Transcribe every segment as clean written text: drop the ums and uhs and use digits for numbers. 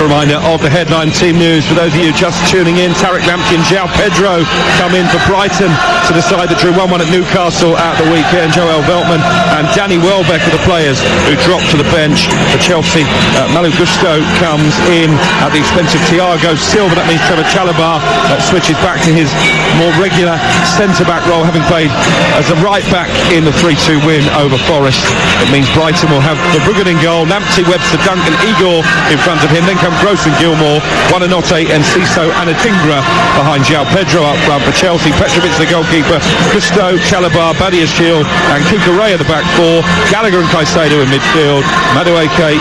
a reminder of the headline team news. For those of you just tuning in, Tariq Lamptey and João Pedro come in for Brighton to the side that drew 1-1 at Newcastle at the weekend. Joel Veltman and Danny Welbeck are the players who dropped to the bench for Chelsea. Malo Gusto comes in at the expense of Thiago Silva. That means Trevor Chalobah switches back to his more regular centre-back role, having played as a right-back in the 3-2 win over Forest. It means Brighton will have Verbruggen in goal, Lamptey, Webster, Duncan, Igor in front of him. Then come Gross and Gilmour, Buonanotte and Enciso and Adingra behind João Pedro up front for Chelsea. Petrovic the goalkeeper, Gusto, Chalobah, Badiashile and Cucurella the back four, Gallagher and Caicedo in midfield, Madueke,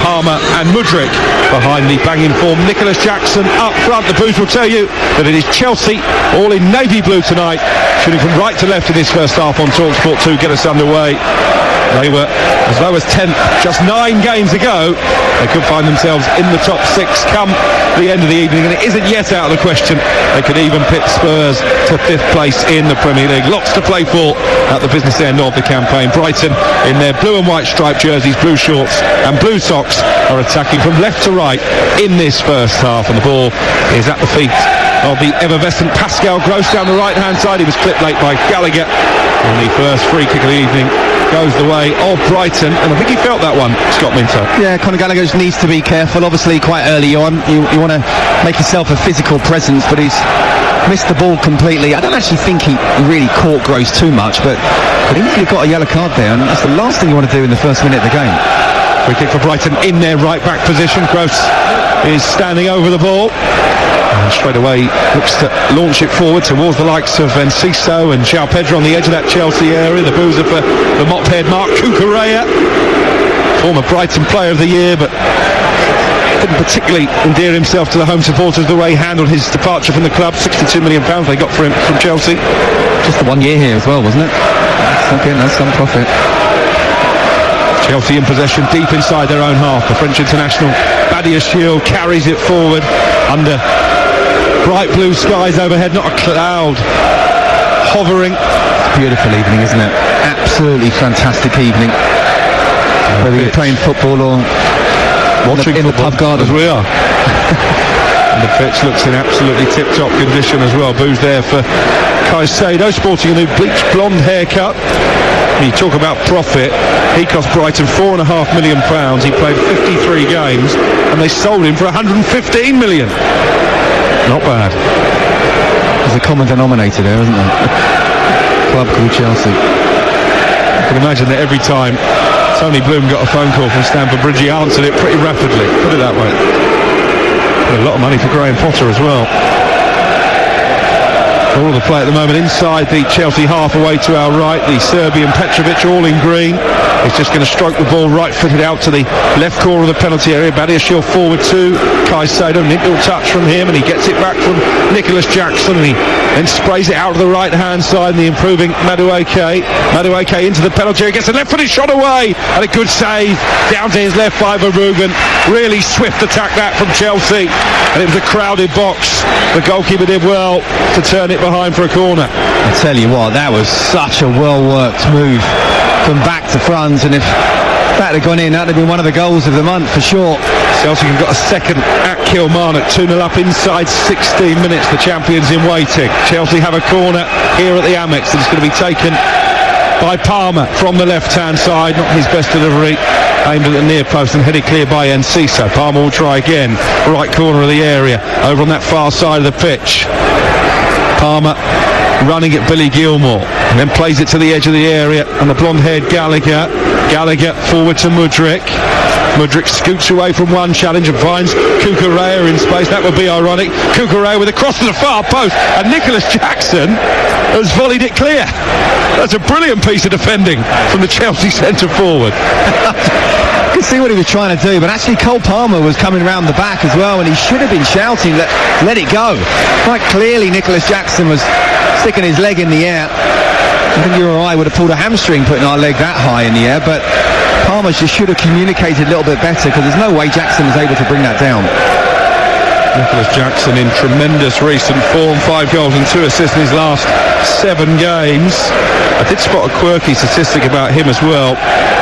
Palmer and Mudryk behind the banging form Nicholas Jackson up front. The booth will tell you that it is Chelsea all in navy blue tonight, shooting from right to left in this first half on TalkSport 2. Get us underway. They were as low as 10th just 9 games ago. They could find themselves in the top 6 come the end of the evening, and it isn't yet out of the question they could even pit Spurs to 5th place in the Premier League. Lots to play for at the business end of the campaign. Brighton in their blue and white striped jerseys, blue shorts and blue socks are attacking from left to right in this first half, and the ball is at the feet of the effervescent Pascal Gross down the right hand side. He was clipped late by Gallagher, and the first free kick of the evening goes the way of Brighton, and I think he felt that one, Scott Minto. Yeah, Conor Gallagher needs to be careful. Obviously quite early on you want to make yourself a physical presence, but he's missed the ball completely. I don't actually think he really caught Gross too much, but he nearly got a yellow card there, and that's the last thing you want to do in the first minute of the game. Free kick for Brighton in their right back position. Gross is standing over the ball and straight away looks to launch it forward towards the likes of Enciso and João Pedro on the edge of that Chelsea area. The boozer for the mop-head Mark Cucurella, former Brighton player of the year, but didn't particularly endear himself to the home supporters the way he handled his departure from the club. £62 million they got for him from Chelsea. Just the 1 year here as well, wasn't it? That's some profit. Chelsea in possession deep inside their own half. The French international Badiashile carries it forward under bright blue skies overhead, not a cloud hovering. Beautiful evening, isn't it? Absolutely fantastic evening. Whether you're playing football or watching in the pub garden, as we are. And the pitch looks in absolutely tip-top condition as well. Booze there for Caicedo, sporting a new bleached blonde haircut. You talk about profit. He cost Brighton £4.5 million. He played 53 games and they sold him for £115 million. Not bad. There's a common denominator there, isn't there? Club called Chelsea. I can imagine that every time Tony Bloom got a phone call from Stamford Bridge, he answered it pretty rapidly, put it that way. A lot of money for Graham Potter as well. All of the play at the moment inside the Chelsea half away to our right. The Serbian Petrovic all in green. He's just going to stroke the ball right footed out to the left corner of the penalty area. Badiashile forward to Caicedo. Little touch from him and he gets it back from Nicholas Jackson, and he then sprays it out to the right hand side, and the improving Madueke into the penalty area, gets a left footed shot away and a good save down to his left by Verbruggen. Really swift attack that from Chelsea, and it was a crowded box. The goalkeeper did well to turn it behind for a corner. I tell you what, that was such a well-worked move from back to front, and if that had gone in, that would have been one of the goals of the month for sure. Chelsea have got a second at Kilmarnock, 2-0 up inside 16 minutes, the champions in waiting. Chelsea have a corner here at the Amex, and it's going to be taken by Palmer from the left-hand side. Not his best delivery, aimed at the near post and headed clear by Enciso. Palmer will try again, right corner of the area, over on that far side of the pitch. Palmer running at Billy Gilmour, and then plays it to the edge of the area, and the blonde-haired Gallagher forward to Mudryk. Mudryk scoots away from one challenge and finds Cucurella in space. That would be ironic. Cucurella with a cross to the far post, and Nicholas Jackson has volleyed it clear. That's a brilliant piece of defending from the Chelsea centre forward. I could see what he was trying to do, but actually Cole Palmer was coming round the back as well, and he should have been shouting, let it go. Quite clearly Nicholas Jackson was sticking his leg in the air. I think you or I would have pulled a hamstring putting our leg that high in the air, but Palmer just should have communicated a little bit better, because there's no way Jackson was able to bring that down. Nicholas Jackson in tremendous recent form, 5 goals and 2 assists in his last 7 games. I did spot a quirky statistic about him as well.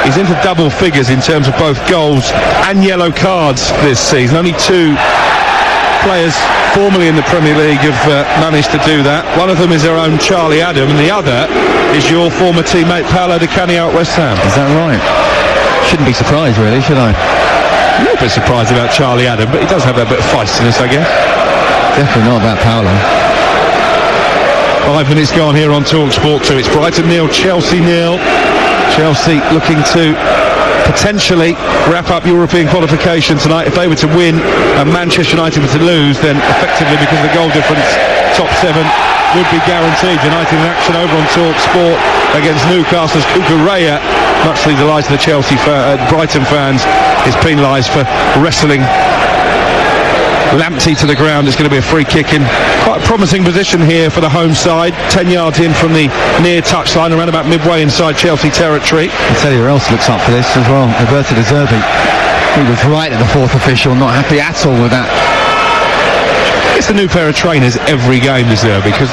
He's into double figures in terms of both goals and yellow cards this season. Only 2 players formerly in the Premier League have managed to do that. One of them is their own Charlie Adam, and the other is your former teammate Paolo Di Canio at West Ham. Is that right? Shouldn't be surprised, really, should I? A little bit surprised about Charlie Adam, but he does have that bit of feistiness, I guess. Definitely not about Paolo. 5 minutes gone here on TalkSport 2. It's Brighton 0, Chelsea 0. Chelsea looking to potentially wrap up European qualification tonight. If they were to win and Manchester United were to lose, then effectively, because of the goal difference, top 7 would be guaranteed. United in action over on TalkSport against Newcastle's Cucurella. Much to the delight of the Brighton fans, is penalised for wrestling Lamptey to the ground. It's going to be a free kick in quite a promising position here for the home side, 10 yards in from the near touchline, around about midway inside Chelsea territory. I'll tell you who else looks up for this as well, Roberto De Zerbi. He was right at the 4th official, not happy at all with that. It's a new pair of trainers every game, De Zerbi, because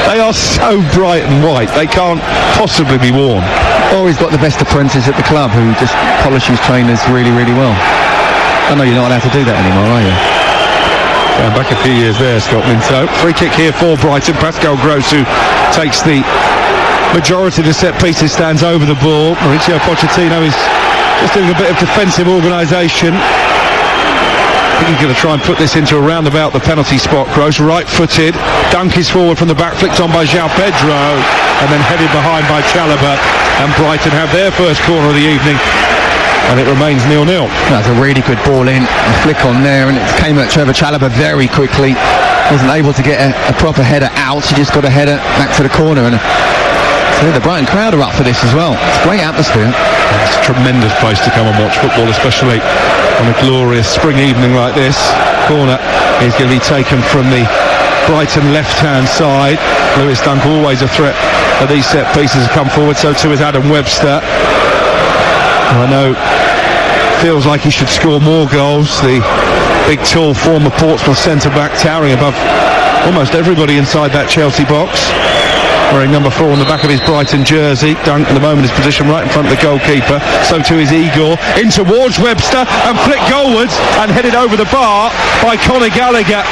they are so bright and white, they can't possibly be worn. Or he's got the best apprentice at the club who just polishes trainers really, really well. I know you're not allowed to do that anymore, are you? Going back a few years there, Scott Minto. Free kick here for Brighton. Pascal Gross, who takes the majority of the set pieces, stands over the ball. Mauricio Pochettino is just doing a bit of defensive organisation. I think he's going to try and put this into around about the penalty spot. Gross, right-footed. Dunk is forward from the back, flicked on by João Pedro, and then headed behind by Chalobah. And Brighton have their first corner of the evening, and it remains 0-0. That's a really good ball in, a flick on there, and it came at Trevor Chalobah very quickly. Wasn't able to get a proper header out. He just got a header back to the corner, and so the Brighton crowd are up for this as well. It's a great atmosphere. It's a tremendous place to come and watch football, especially on a glorious spring evening like this. Corner is going to be taken from the Brighton left-hand side. Lewis Dunk, always a threat for these set pieces, have come forward. So too is Adam Webster. I know feels like he should score more goals. The big, tall former Portsmouth centre-back, towering above almost everybody inside that Chelsea box, wearing number 4 on the back of his Brighton jersey. Dunk at the moment is positioned right in front of the goalkeeper. So too is Igor. In towards Webster and flicked goalwards and headed over the bar by Conor Gallagher,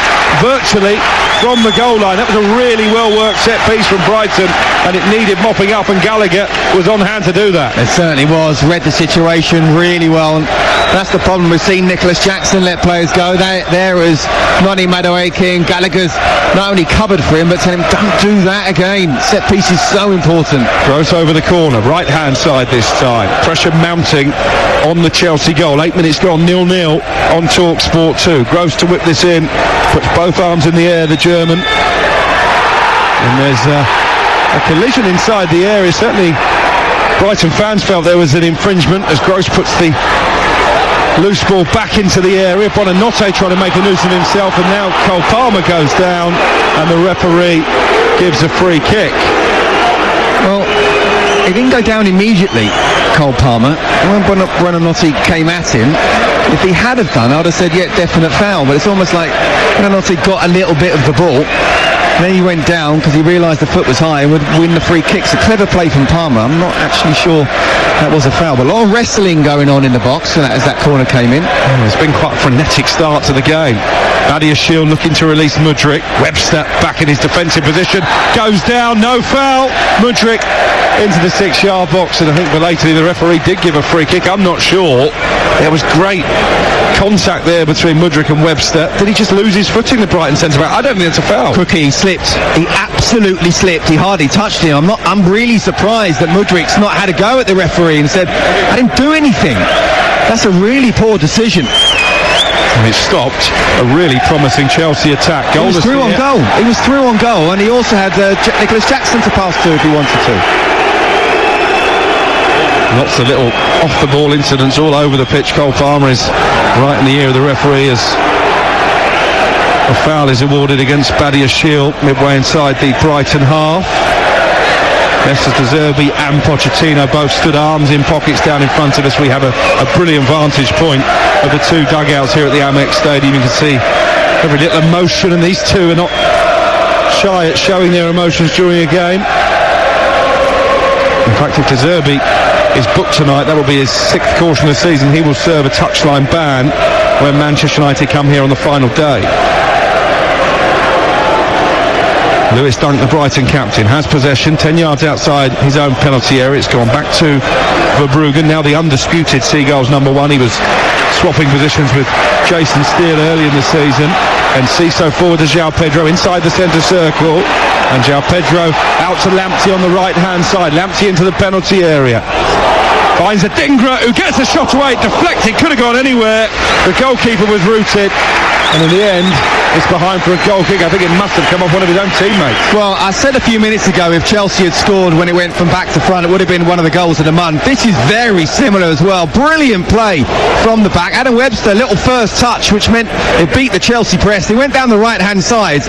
virtually from the goal line. That was a really well-worked set piece from Brighton, and it needed mopping up, and Gallagher was on hand to do that. It certainly was. Read the situation really well, and that's the problem. We've seen Nicholas Jackson let players go. There is Noni Madueke, and Gallagher's not only covered for him, but telling him, don't do that again. Set piece is so important. Gross over the corner, right-hand side this time. Pressure mounting on the Chelsea goal. 8 minutes gone, 0-0 on TalkSport 2. Gross to whip this in, puts both arms in the air, the German. And there's a collision inside the area. Certainly Brighton fans felt there was an infringement as Gross puts the loose ball back into the area. Bonanotte trying to make a nuisance of himself, and now Cole Palmer goes down and the referee gives a free kick. Well, he didn't go down immediately, Cole Palmer. When Bonanotte came at him, if he had have done, I would have said, yeah, definite foul. But it's almost like Bonanotte got a little bit of the ball, and then he went down because he realised the foot was high and would win the free kick. It's a clever play from Palmer. I'm not actually sure that was a foul, but a lot of wrestling going on in the box as that corner came in. It's been quite a frenetic start to the game. Badiashile looking to release Mudryk. Webster back in his defensive position, goes down, no foul. Mudryk into the 6-yard box, and I think belatedly the referee did give a free kick. I'm not sure. There was great contact there between Mudryk and Webster. Did he just lose his footing, the Brighton centre-back? I don't think it's a foul. He slipped. He absolutely slipped. He hardly touched him. I'm really surprised that Mudryk's not had a go at the referee and said, I didn't do anything. That's a really poor decision. And it stopped a really promising Chelsea attack. He was through on goal. He was through on goal, and he also had Nicholas Jackson to pass to if he wanted to. Lots of little off-the-ball incidents all over the pitch. Cole Palmer is right in the ear of the referee as a foul is awarded against Badiashile midway inside the Brighton half. Mesut Ozil and Pochettino both stood arms in pockets down in front of us. We have a brilliant vantage point of the two dugouts here at the Amex Stadium. You can see every little emotion, and these two are not shy at showing their emotions during a game. In fact, if De Zerbi is booked tonight, that will be his 6th caution of the season. He will serve a touchline ban when Manchester United come here on the final day. Lewis Dunk, the Brighton captain, has possession 10 yards outside his own penalty area. It's gone back to Verbruggen, now the undisputed Seagulls number 1. He was swapping positions with Jason Steele early in the season. And Ciso forward to João Pedro inside the centre circle. And João Pedro out to Lamptey on the right-hand side. Lamptey into the penalty area. Finds Adingra, who gets a shot away, deflected, could have gone anywhere. The goalkeeper was rooted. And in the end, it's behind for a goal kick. I think it must have come off one of his own teammates. Well, I said a few minutes ago, if Chelsea had scored when it went from back to front, it would have been one of the goals of the month. This is very similar as well. Brilliant play from the back. Adam Webster, little first touch, which meant it beat the Chelsea press. He went down the right-hand side.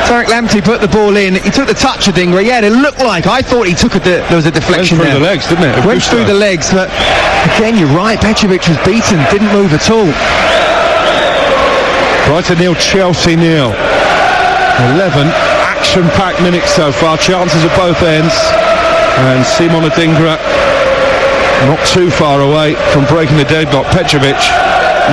Tariq Lamptey put the ball in. He took the touch of Adingra. Yeah, it looked like, I thought he took there was a deflection there. Went through the legs, didn't it? Went through the legs, but again, you're right. Petrovic was beaten, didn't move at all. Brighton 0, Chelsea 0. 11 action-packed minutes so far, chances at both ends, and Simon Adingra not too far away from breaking the deadlock. Petrovic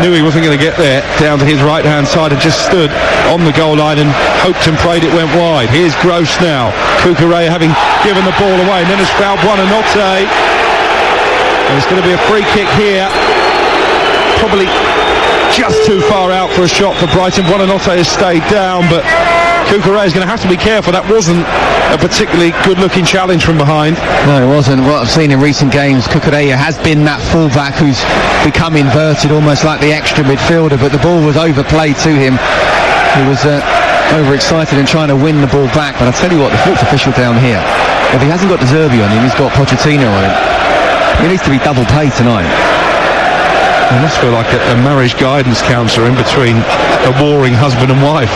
knew he wasn't going to get there, down to his right-hand side, and just stood on the goal line and hoped and prayed it went wide. Here's Gross now, Cucurella having given the ball away, and then has fouled Buonanotte, and it's going to be a free kick here, probably just too far out for a shot for Brighton. Buonanotte has stayed down, but Cucurella is going to have to be careful. That wasn't a particularly good-looking challenge from behind. No, it wasn't. What I've seen in recent games, Cucurella has been that full-back who's become inverted, almost like the extra midfielder, but the ball was overplayed to him. He was overexcited and trying to win the ball back, but I'll tell you what, the fourth official down here, if he hasn't got De Zerbi on him, he's got Pochettino on him. He needs to be double paid tonight. It must feel like a marriage guidance counsellor in between a warring husband and wife.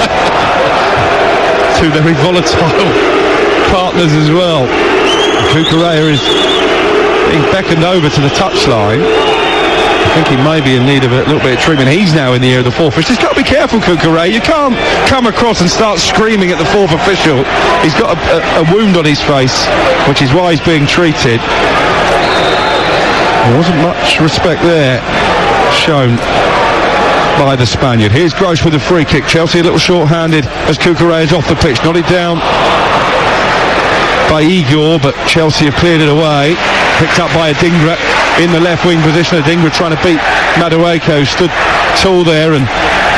Two very volatile partners as well. Cucurella is being beckoned over to the touchline. I think he may be in need of a little bit of treatment. He's now in the ear of the fourth official. He's got to be careful, Cucurella. You can't come across and start screaming at the fourth official. He's got a wound on his face, which is why he's being treated. There wasn't much respect there shown by the Spaniard. Here's Gross with a free kick. Chelsea a little short-handed as Cucurella is off the pitch. Nodded down by Igor, but Chelsea have cleared it away. Picked up by Adingra in the left wing position. Adingra trying to beat Madueke, stood tall there, and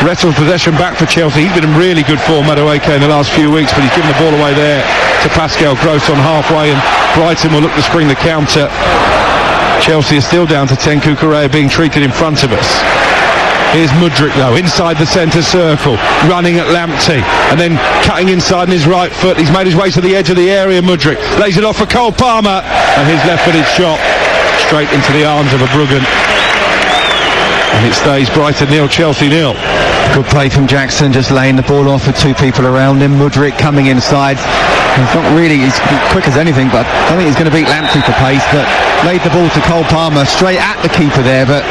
wrestled possession back for Chelsea. He's been in really good form, Madueke, in the last few weeks, but he's given the ball away there to Pascal Gross on halfway, and Brighton will look to spring the counter. Chelsea is still down to 10. Cucurella being treated in front of us. Here's Mudryk though, inside the centre circle, running at Lamptey, and then cutting inside on his right foot. He's made his way to the edge of the area. Mudryk lays it off for Cole Palmer, and his left-footed shot straight into the arms of Verbruggen. And it stays Brighton 0, Chelsea 0. Good play from Jackson, just laying the ball off with two people around him. Mudryk coming inside. He's not really, he's quick as anything, but I don't think he's going to beat Lamptey for pace, but laid the ball to Cole Palmer straight at the keeper there, but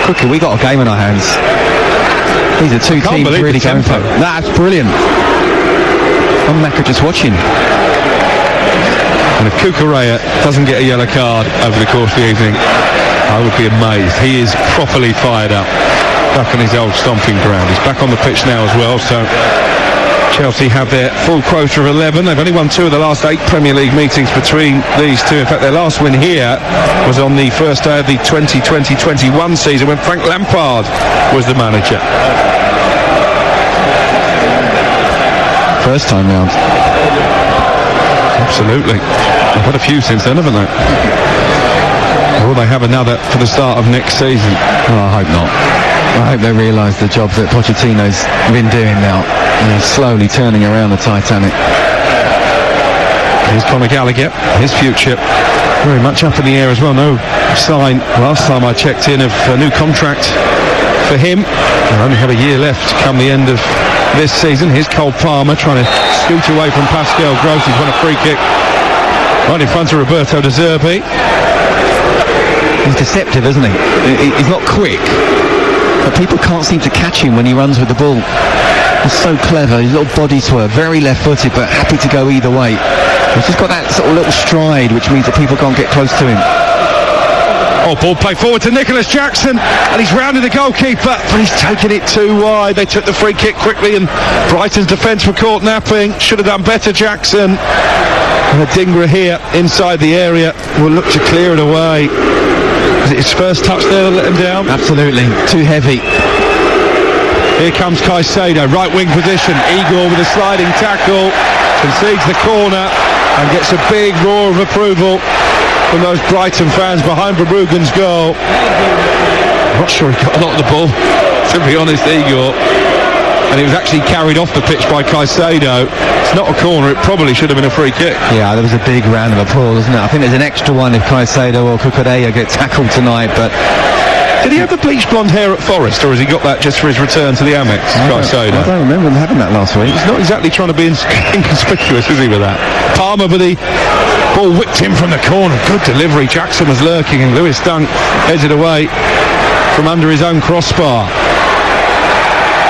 quickly, we got a game in our hands. These are two teams really going for it. That's brilliant. I'm knackered just watching. And if Cucurella doesn't get a yellow card over the course of the evening, I would be amazed. He is properly fired up, back on his old stomping ground. He's back on the pitch now as well, so Chelsea have their full quota of 11. They've only won 2 of the last 8 Premier League meetings between these two. In fact, their last win here was on the first day of the 2020-21 season when Frank Lampard was the manager. First time round. Absolutely. They've had a few since then, haven't they? Will they have another for the start of next season? Oh, I hope not. I hope they realise the job that Pochettino's been doing now. And he's slowly turning around the Titanic. Here's Conor Gallagher. His future very much up in the air as well. No sign, last time I checked in, of a new contract for him. They only have a year left come the end of this season. Here's Cole Palmer trying to scoot away from Pascal Gross. He's won a free kick right in front of Roberto De Zerbi. He's deceptive, isn't he? He's not quick, but people can't seem to catch him when he runs with the ball. He's so clever, his little body swerve, very left-footed, but happy to go either way. He's just got that sort of little stride, which means that people can't get close to him. Oh, ball play forward to Nicholas Jackson, and he's rounded the goalkeeper, but he's taken it too wide. They took the free kick quickly, and Brighton's defence were caught napping. Should have done better, Jackson. And Adingra here inside the area will look to clear it away. Was it his first touch there that let him down? Absolutely, too heavy. Here comes Caicedo, right wing position. Igor with a sliding tackle, concedes the corner and gets a big roar of approval from those Brighton fans behind Verbruggen's goal. I'm not sure he got a lot of the ball, to be honest, Igor. And he was actually carried off the pitch by Caicedo. It's not a corner, it probably should have been a free kick. Yeah, there was a big round of applause, wasn't it? I think there's an extra one if Caicedo or Cucurella get tackled tonight, but... Did he have the bleached blonde hair at Forest, or has he got that just for his return to the Amex, Caicedo? I don't remember him having that last week. He's not exactly trying to be inconspicuous, is he, with that? Palmer with the ball whipped in from the corner. Good delivery. Jackson was lurking, and Lewis Dunk heads it away from under his own crossbar.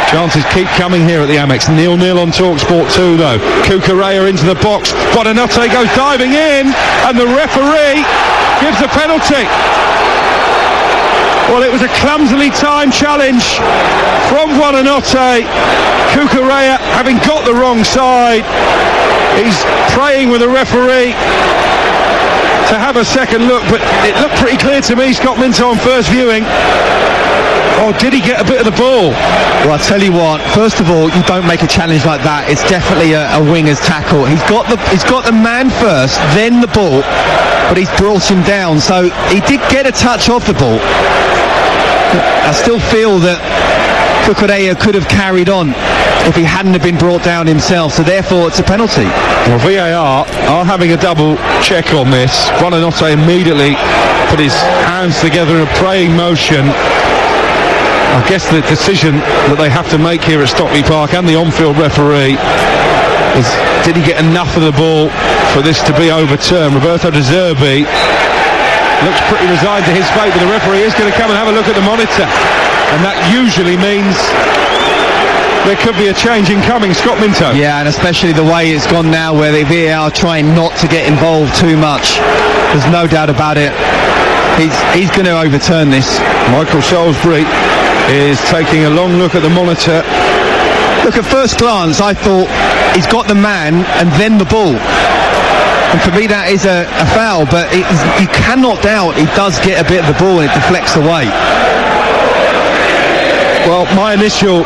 Chances keep coming here at the Amex. 0-0 on TalkSport 2 though. Cucurella into the box. Buonanotte goes diving in, and the referee gives a penalty. Well, it was a clumsily timed challenge from Buonanotte. Cucurella having got the wrong side. He's praying with the referee to have a second look, but it looked pretty clear to me, Scott Minto, on first viewing. Or did he get a bit of the ball? Well, I'll tell you what, first of all, you don't make a challenge like that. It's definitely a winger's tackle. He's got the man first, then the ball, but he's brought him down. So he did get a touch off the ball. I still feel that Cucurella could have carried on if he hadn't have been brought down himself, so therefore it's a penalty. Well, VAR are having a double check on this. Buonanotte immediately put his hands together in a praying motion. I guess the decision that they have to make here at Stockley Park and the on-field referee is, did he get enough of the ball for this to be overturned? Roberto De Zerbi looks pretty resigned to his fate, but the referee is going to come and have a look at the monitor, and that usually means there could be a change in coming. Scott Minto. Yeah, and especially the way it's gone now, where the VAR are trying not to get involved too much. There's no doubt about it. He's going to overturn this. Michael Salisbury is taking a long look at the monitor. Look, at first glance, I thought he's got the man and then the ball. And for me, that is a foul, but you cannot doubt he does get a bit of the ball and it deflects away. Well, my initial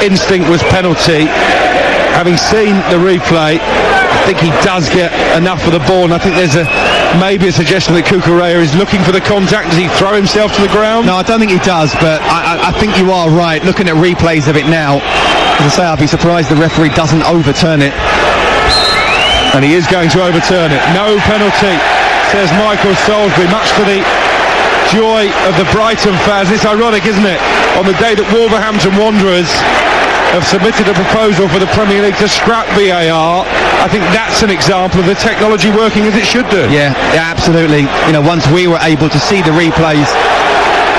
instinct was penalty. Having seen the replay, I think he does get enough of the ball, and I think there's maybe a suggestion that Cucurella is looking for the contact. Does he throw himself to the ground? No, I don't think he does, but I think you are right. Looking at replays of it now, as I say, I'll be surprised the referee doesn't overturn it. And he is going to overturn it. No penalty, says Michael Salisbury, much to the joy of the Brighton fans. It's ironic, isn't it? On the day that Wolverhampton Wanderers have submitted a proposal for the Premier League to scrap VAR, I think that's an example of the technology working as it should do. Yeah, absolutely. You know, once we were able to see the replays,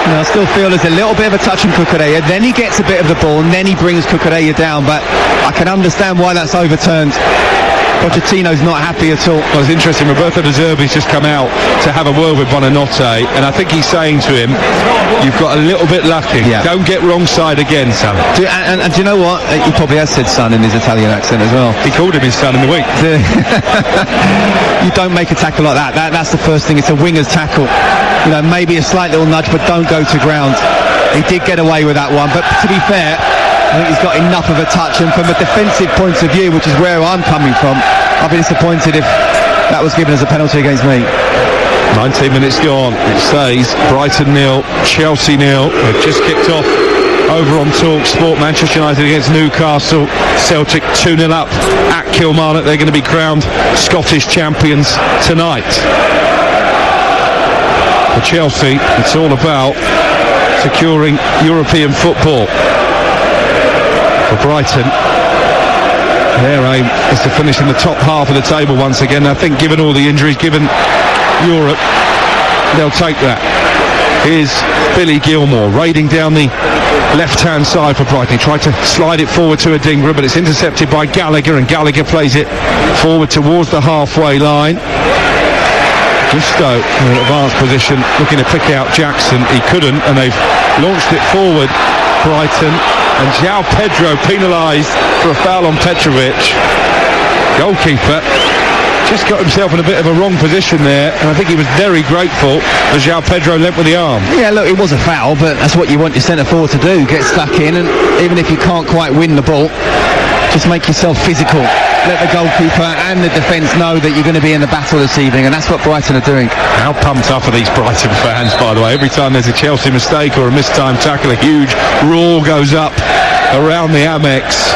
you know, I still feel there's a little bit of a touch on Cucurella, then he gets a bit of the ball, and then he brings Cucurella down, but I can understand why that's overturned. Pochettino's not happy at all. Well, it's interesting, Roberto De Zerbi's just come out to have a word with Buonanotte, and I think he's saying to him, you've got a little bit lucky. Yeah. Don't get wrong side again, son. And do you know what? He probably has said son in his Italian accent as well. He called him his son in the week. You don't make a tackle like that. That's the first thing. It's a winger's tackle. You know, maybe a slight little nudge, but don't go to ground. He did get away with that one, but to be fair, I think he's got enough of a touch, and from a defensive point of view, which is where I'm coming from, I'd be disappointed if that was given as a penalty against me. 19 minutes gone. It says Brighton 0, Chelsea 0. They've just kicked off over on TalkSport. Manchester United against Newcastle. Celtic 2-0 up at Kilmarnock. They're going to be crowned Scottish champions tonight. For Chelsea, it's all about securing European football. For Brighton, their aim is to finish in the top half of the table once again. I think given all the injuries, given Europe, they'll take that. Here's Billy Gilmore raiding down the left-hand side for Brighton. He tried to slide it forward to Adingra, but it's intercepted by Gallagher, and Gallagher plays it forward towards the halfway line. Gusto in an advanced position, looking to pick out Jackson. He couldn't, and they've launched it forward, Brighton, and João Pedro penalised for a foul on Petrovic. Goalkeeper just got himself in a bit of a wrong position there, and I think he was very grateful as João Pedro lent with the arm. Yeah, look, it was a foul, but that's what you want your centre forward to do, get stuck in, and even if you can't quite win the ball, just make yourself physical. Let the goalkeeper and the defence know that you're going to be in the battle this evening, and that's what Brighton are doing. How pumped up are these Brighton fans, by the way? Every time there's a Chelsea mistake or a mistimed tackle, a huge roar goes up around the Amex.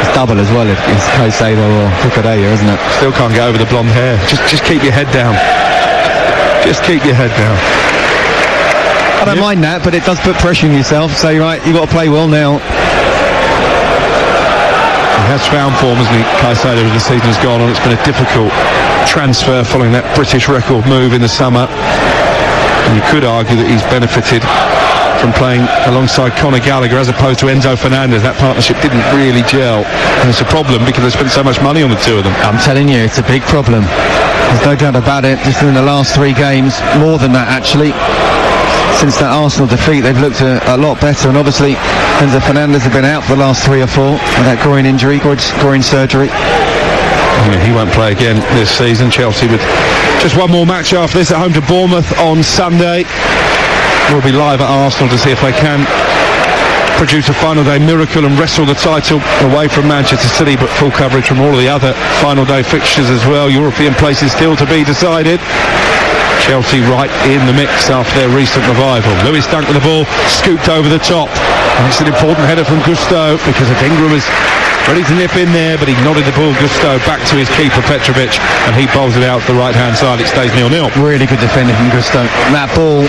It's double as well if it's Caicedo or Cucurella, isn't it? Still can't get over the blonde hair. Just keep your head down. Just keep your head down. I don't mind that, but it does put pressure on yourself. So, right, you've got to play well now. He has found form, hasn't he, Caicedo, as the season has gone on. It's been a difficult transfer following that British record move in the summer. And you could argue that he's benefited from playing alongside Conor Gallagher as opposed to Enzo Fernandez. That partnership didn't really gel, and it's a problem because they spent so much money on the two of them. I'm telling you, it's a big problem. There's no doubt about it. Just in the last 3 games, more than that actually, since that Arsenal defeat, they've looked a lot better, and obviously Enzo Fernandez have been out for the last 3 or 4 with that groin injury, groin surgery. He won't play again this season. Chelsea with just one more match after this at home to Bournemouth on Sunday. We'll be live at Arsenal to see if they can produce a final day miracle and wrestle the title away from Manchester City, but full coverage from all of the other final day fixtures as well. European places still to be decided. Chelsea right in the mix after their recent revival. Lewis Dunk with the ball, scooped over the top. And it's an important header from Gusto because Adingra was ready to nip in there, but he nodded the ball, Gusto, back to his keeper Petrovic, and he bowls it out to the right hand side. It stays 0-0. Really good defending from Gusto. That ball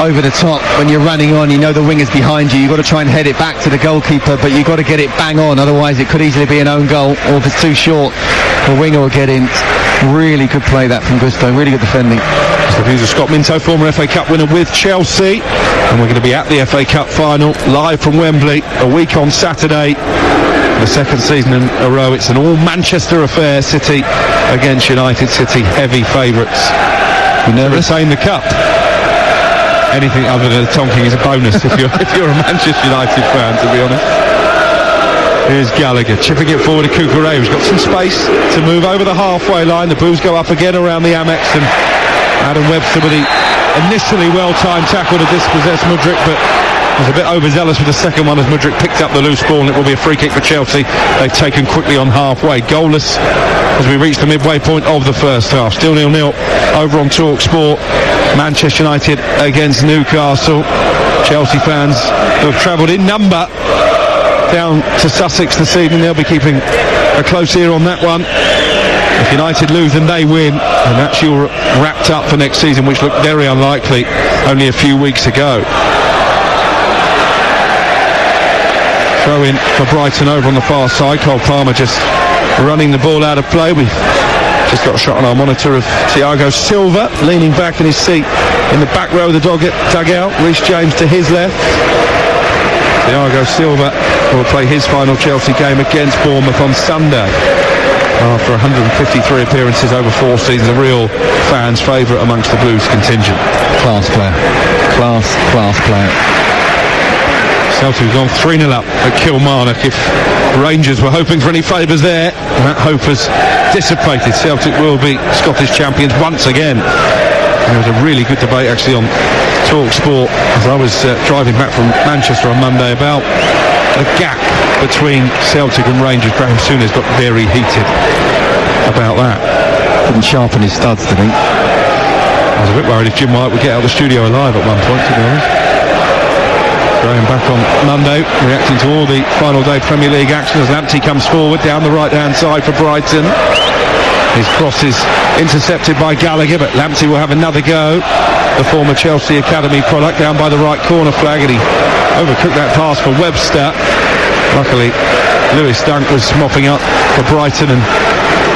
over the top, when you're running on, you know the winger's behind you, you've got to try and head it back to the goalkeeper, but you've got to get it bang on, otherwise it could easily be an own goal, or if it's too short, the winger will get in. Really good play that from Gusto, really good defending. So the views of Scott Minto, former FA Cup winner with Chelsea, and we're going to be at the FA Cup final live from Wembley a week on Saturday. The second season in a row, it's an all Manchester affair. City against United. City heavy favourites. You never retain the cup. Anything other than a tonking is a bonus if you're a Manchester United fan, to be honest. Here's Gallagher chipping it forward to Cucurella, who's got some space to move over the halfway line. The boos go up again around the Amex, and Adam Webster with the initially well-timed tackle to dispossess Mudryk, but was a bit overzealous with the second one as Mudryk picked up the loose ball, and it will be a free kick for Chelsea. They've taken quickly on halfway. Goalless as we reach the midway point of the first half. Still 0-0 over on Talk Sport. Manchester United against Newcastle. Chelsea fans who have travelled in number down to Sussex this evening, they'll be keeping a close ear on that one. If United lose and they win, and that's all wrapped up for next season, which looked very unlikely only a few weeks ago. Throw in for Brighton over on the far side. Cole Palmer just running the ball out of play. We've just got a shot on our monitor of Thiago Silva leaning back in his seat in the back row of the dugout. Reece James to his left. Thiago Silva will play his final Chelsea game against Bournemouth on Sunday. After 153 appearances over 4 seasons, a real fan's favourite amongst the Blues contingent. Class player. Class player. Celtic have gone 3-0 up at Kilmarnock. If Rangers were hoping for any favours there, that hope has dissipated. Celtic will be Scottish champions once again. There was a really good debate actually on Talk Sport as I was driving back from Manchester on Monday about the gap between Celtic and Rangers. Graham Souness got very heated about that. Didn't sharpen his studs, did he? I was a bit worried if Jim White would get out of the studio alive at one point, to be honest. Graham back on Monday, reacting to all the final day Premier League action as Lamptey comes forward down the right hand side for Brighton. His cross is intercepted by Gallagher, but Lamptey will have another go. The former Chelsea Academy product down by the right corner flag, and he overcooked that pass for Webster. Luckily Lewis Dunk was mopping up for Brighton, and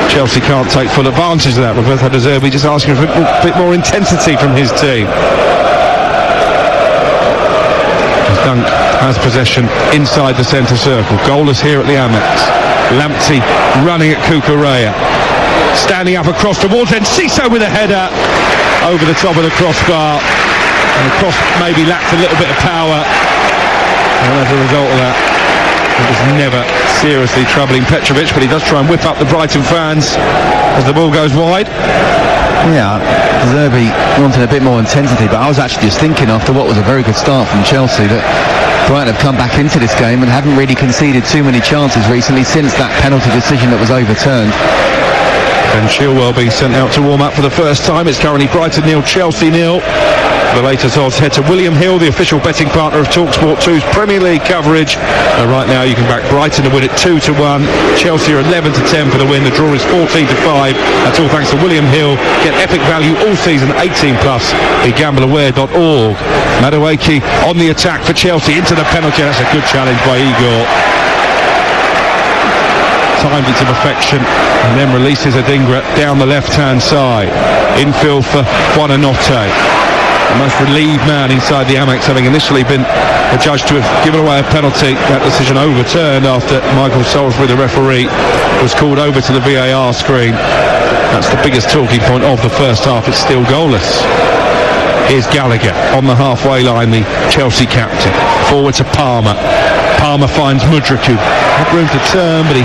Chelsea can't take full advantage of that. Roberto De Zerbi just asking for a bit more intensity from his team. Dunk has possession inside the centre circle. Goalless here at the Amex. Lamptey running at Cucurella. Standing up across towards Enciso with a header over the top of the crossbar. And the cross maybe lacked a little bit of power. And as a result of that, it was never seriously troubling Petrovic, but he does try and whip up the Brighton fans as the ball goes wide. Yeah, Zerbi wanted a bit more intensity, but I was actually just thinking after what was a very good start from Chelsea that Brighton have come back into this game and haven't really conceded too many chances recently since that penalty decision that was overturned. Ben Chilwell being sent out to warm up for the first time. It's currently Brighton 0, Chelsea 0. The latest odds head to William Hill, the official betting partner of TalkSport 2's Premier League coverage. Right now you can back Brighton to win it 2-1. Chelsea are 11-10 for the win. The draw is 14-5. That's all thanks to William Hill. Get epic value all season, 18+. BeGambleAware.org. Madueke on the attack for Chelsea into the penalty. That's a good challenge by Igor. Timed it to perfection and then releases Adingra down the left-hand side. Infield for Buonanotte. The most relieved man inside the Amex, having initially been adjudged to have given away a penalty. That decision overturned after Michael Salisbury, the referee, was called over to the VAR screen. That's the biggest talking point of the first half. It's still goalless. Here's Gallagher on the halfway line, the Chelsea captain. Forward to Palmer. Palmer finds Mudryk, who had room to turn, but he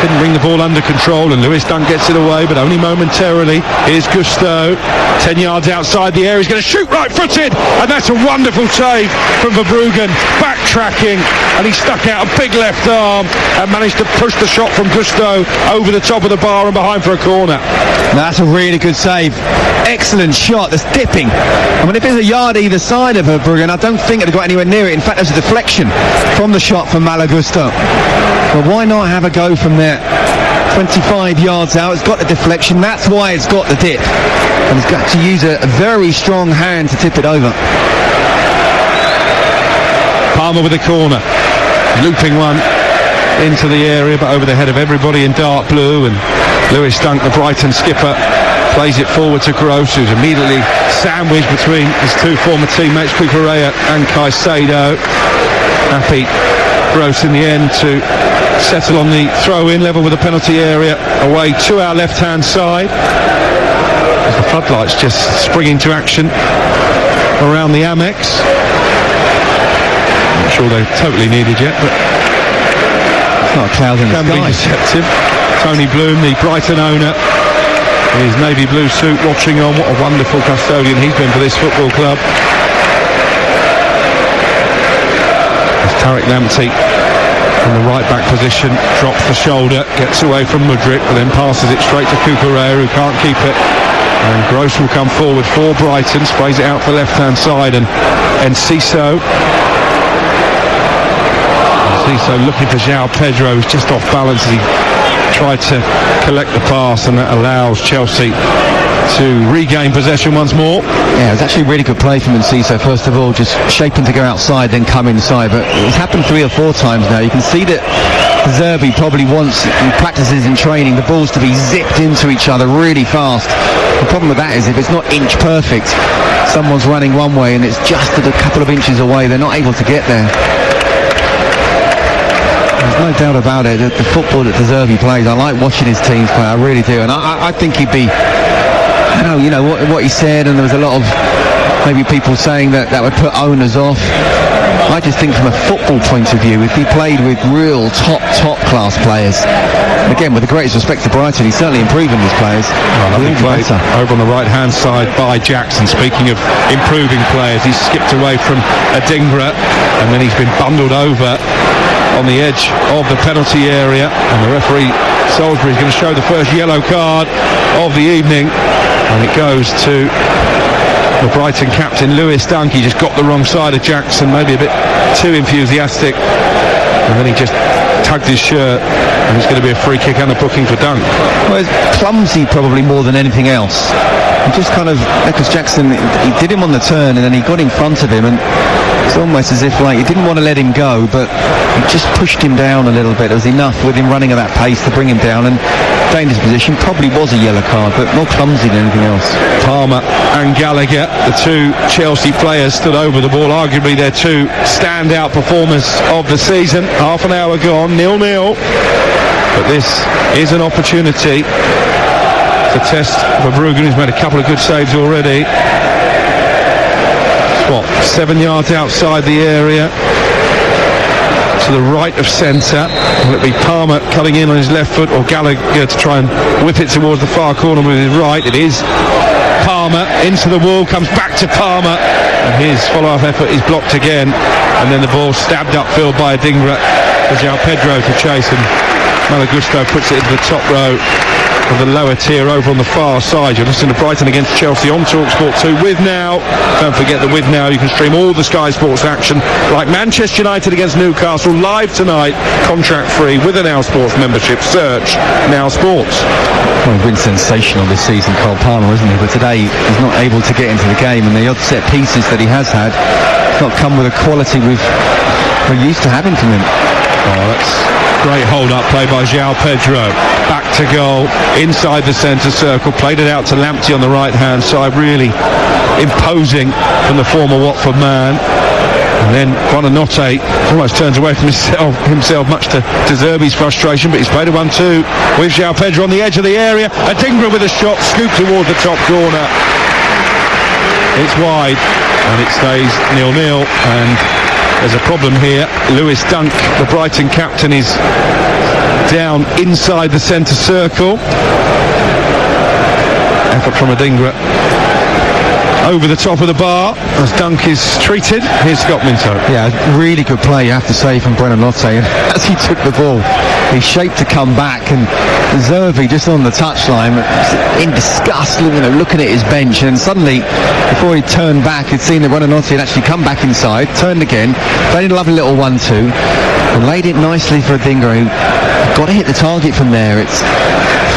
couldn't bring the ball under control, and Lewis Dunk gets it away, but only momentarily. Here's Gusto, 10 yards outside the area. He's going to shoot right-footed, and that's a wonderful save from Verbruggen, backtracking, and he stuck out a big left arm and managed to push the shot from Gusto over the top of the bar and behind for a corner. That's a really good save. Excellent shot. That's dipping. I mean, if there's a yard either side of Verbruggen, I don't think it'd have got anywhere near it. In fact, there's a deflection from the shot from Malo Gusto. But why not have a go from there? 25 yards out, it's got the deflection, that's why it's got the dip. And he's got to use a very strong hand to tip it over. Palmer with a corner, looping one into the area, but over the head of everybody in dark blue, and Lewis Dunk, the Brighton skipper, plays it forward to Gross, who's immediately sandwiched between his two former teammates, Cucurella and Caicedo. Happy Gross in the end to settle on the throw-in, level with the penalty area, away to our left-hand side. As the floodlights just spring into action around the Amex. Not sure they're totally needed yet, but it's not a cloud in the sky. Deceptive. Tony Bloom, the Brighton owner, in his navy blue suit, watching on. What a wonderful custodian he's been for this football club. As Tariq Lamptey in the right back position drops the shoulder, gets away from Mudryk, but then passes it straight to Cucurella, who can't keep it. And Gross will come forward for Brighton, sprays it out for left-hand side, and Enciso looking for João Pedro, who's just off balance as he tried to collect the pass, and that allows Chelsea to regain possession once more. Yeah, it was actually a really good play from Enciso. First of all, just shaping to go outside, then come inside. But it's happened 3 or 4 times now. You can see that Zerbi probably wants, in practices in training, the balls to be zipped into each other really fast. The problem with that is if it's not inch perfect, someone's running one way and it's just a couple of inches away, they're not able to get there. There's no doubt about it, the football that De Zerbi plays, I like watching his teams play, I really do, and I think he'd be, you know what he said, and there was a lot of maybe people saying that would put owners off. I just think from a football point of view, if he played with real top class players, again with the greatest respect to Brighton, he's certainly improving his players. Over on the right hand side by Jackson. Speaking of improving players, he's skipped away from Adingra, and then he's been bundled over on the edge of the penalty area, and the referee Salisbury is going to show the first yellow card of the evening, and it goes to the Brighton captain Lewis Dunk. He just got the wrong side of Jackson, maybe a bit too enthusiastic, and then he just tugged his shirt, and it's going to be a free kick and a booking for Dunk. Well, it's clumsy probably more than anything else. And just kind of, because Jackson, he did him on the turn and then he got in front of him, and It's almost as if like he didn't want to let him go, but he just pushed him down a little bit. There was enough with him running at that pace to bring him down, and dangerous position. Probably was a yellow card, but more clumsy than anything else. Palmer and Gallagher, the two Chelsea players, stood over the ball, arguably their two standout performers of the season. Half an hour gone, 0-0. But this is an opportunity to test Verbruggen, who's made a couple of good saves already. 7 yards outside the area, to the right of centre. Will it be Palmer cutting in on his left foot, or Gallagher to try and whip it towards the far corner with his right? It is Palmer into the wall, comes back to Palmer, and his follow-up effort is blocked again, and then the ball stabbed upfield by Adingra for João Pedro to chase, and Malagusto puts it into the top row of the lower tier over on the far side. You're listening to Brighton against Chelsea on TalkSport 2 with Now. Don't forget that with Now you can stream all the Sky Sports action, like Manchester United against Newcastle, live tonight, contract free with a Now Sports membership. Search Now Sports. Well, he's been sensational this season, Cole Palmer, isn't he? But today he's not able to get into the game, and the odd set pieces that he has had not come with a quality we're used to having from him. Oh, that's great hold-up play by João Pedro. Back to goal, inside the centre circle, played it out to Lamptey on the right-hand side, really imposing from the former Watford man. And then Buonanotte almost turns away from himself, much to Zerbi's frustration, but he's played a 1-2 with João Pedro on the edge of the area. Adingra with a shot, scooped towards the top corner. It's wide, and it stays 0-0, and there's a problem here. Lewis Dunk, the Brighton captain, is down inside the centre circle. Effort from Adingra over the top of the bar as Dunk is treated. Here's Scott Minto. Yeah, really good play, you have to say, from Buonanotte. And as he took the ball, he shaped to come back, and Zerbi just on the touchline, in disgust, looking at his bench, and suddenly, before he turned back, he'd seen that Buonanotte had actually come back inside, turned again, played a lovely little 1-2, and laid it nicely for Adingra, who got to hit the target from there. It's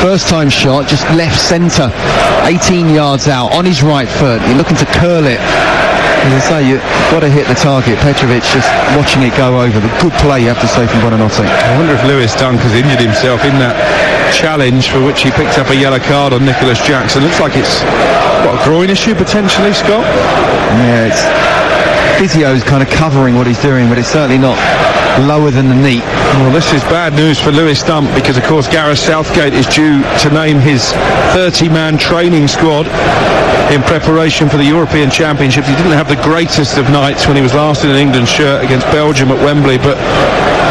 first time shot, just left centre, 18 yards out, on his right foot. You're looking to curl it. As I say, you've got to hit the target. Petrovic just watching it go over. The good play, you have to say, from Buonanotte. I wonder if Lewis Dunk has injured himself in that challenge for which he picked up a yellow card on Nicholas Jackson. Looks like it's, a groin issue potentially, Scott? Yeah, it's physio's kind of covering what he's doing, but it's certainly not lower than the knee. Well, this is bad news for Lewis Dunk, because of course Gareth Southgate is due to name his 30-man training squad in preparation for the European Championships. He didn't have the greatest of nights when he was last in an England shirt against Belgium at Wembley, but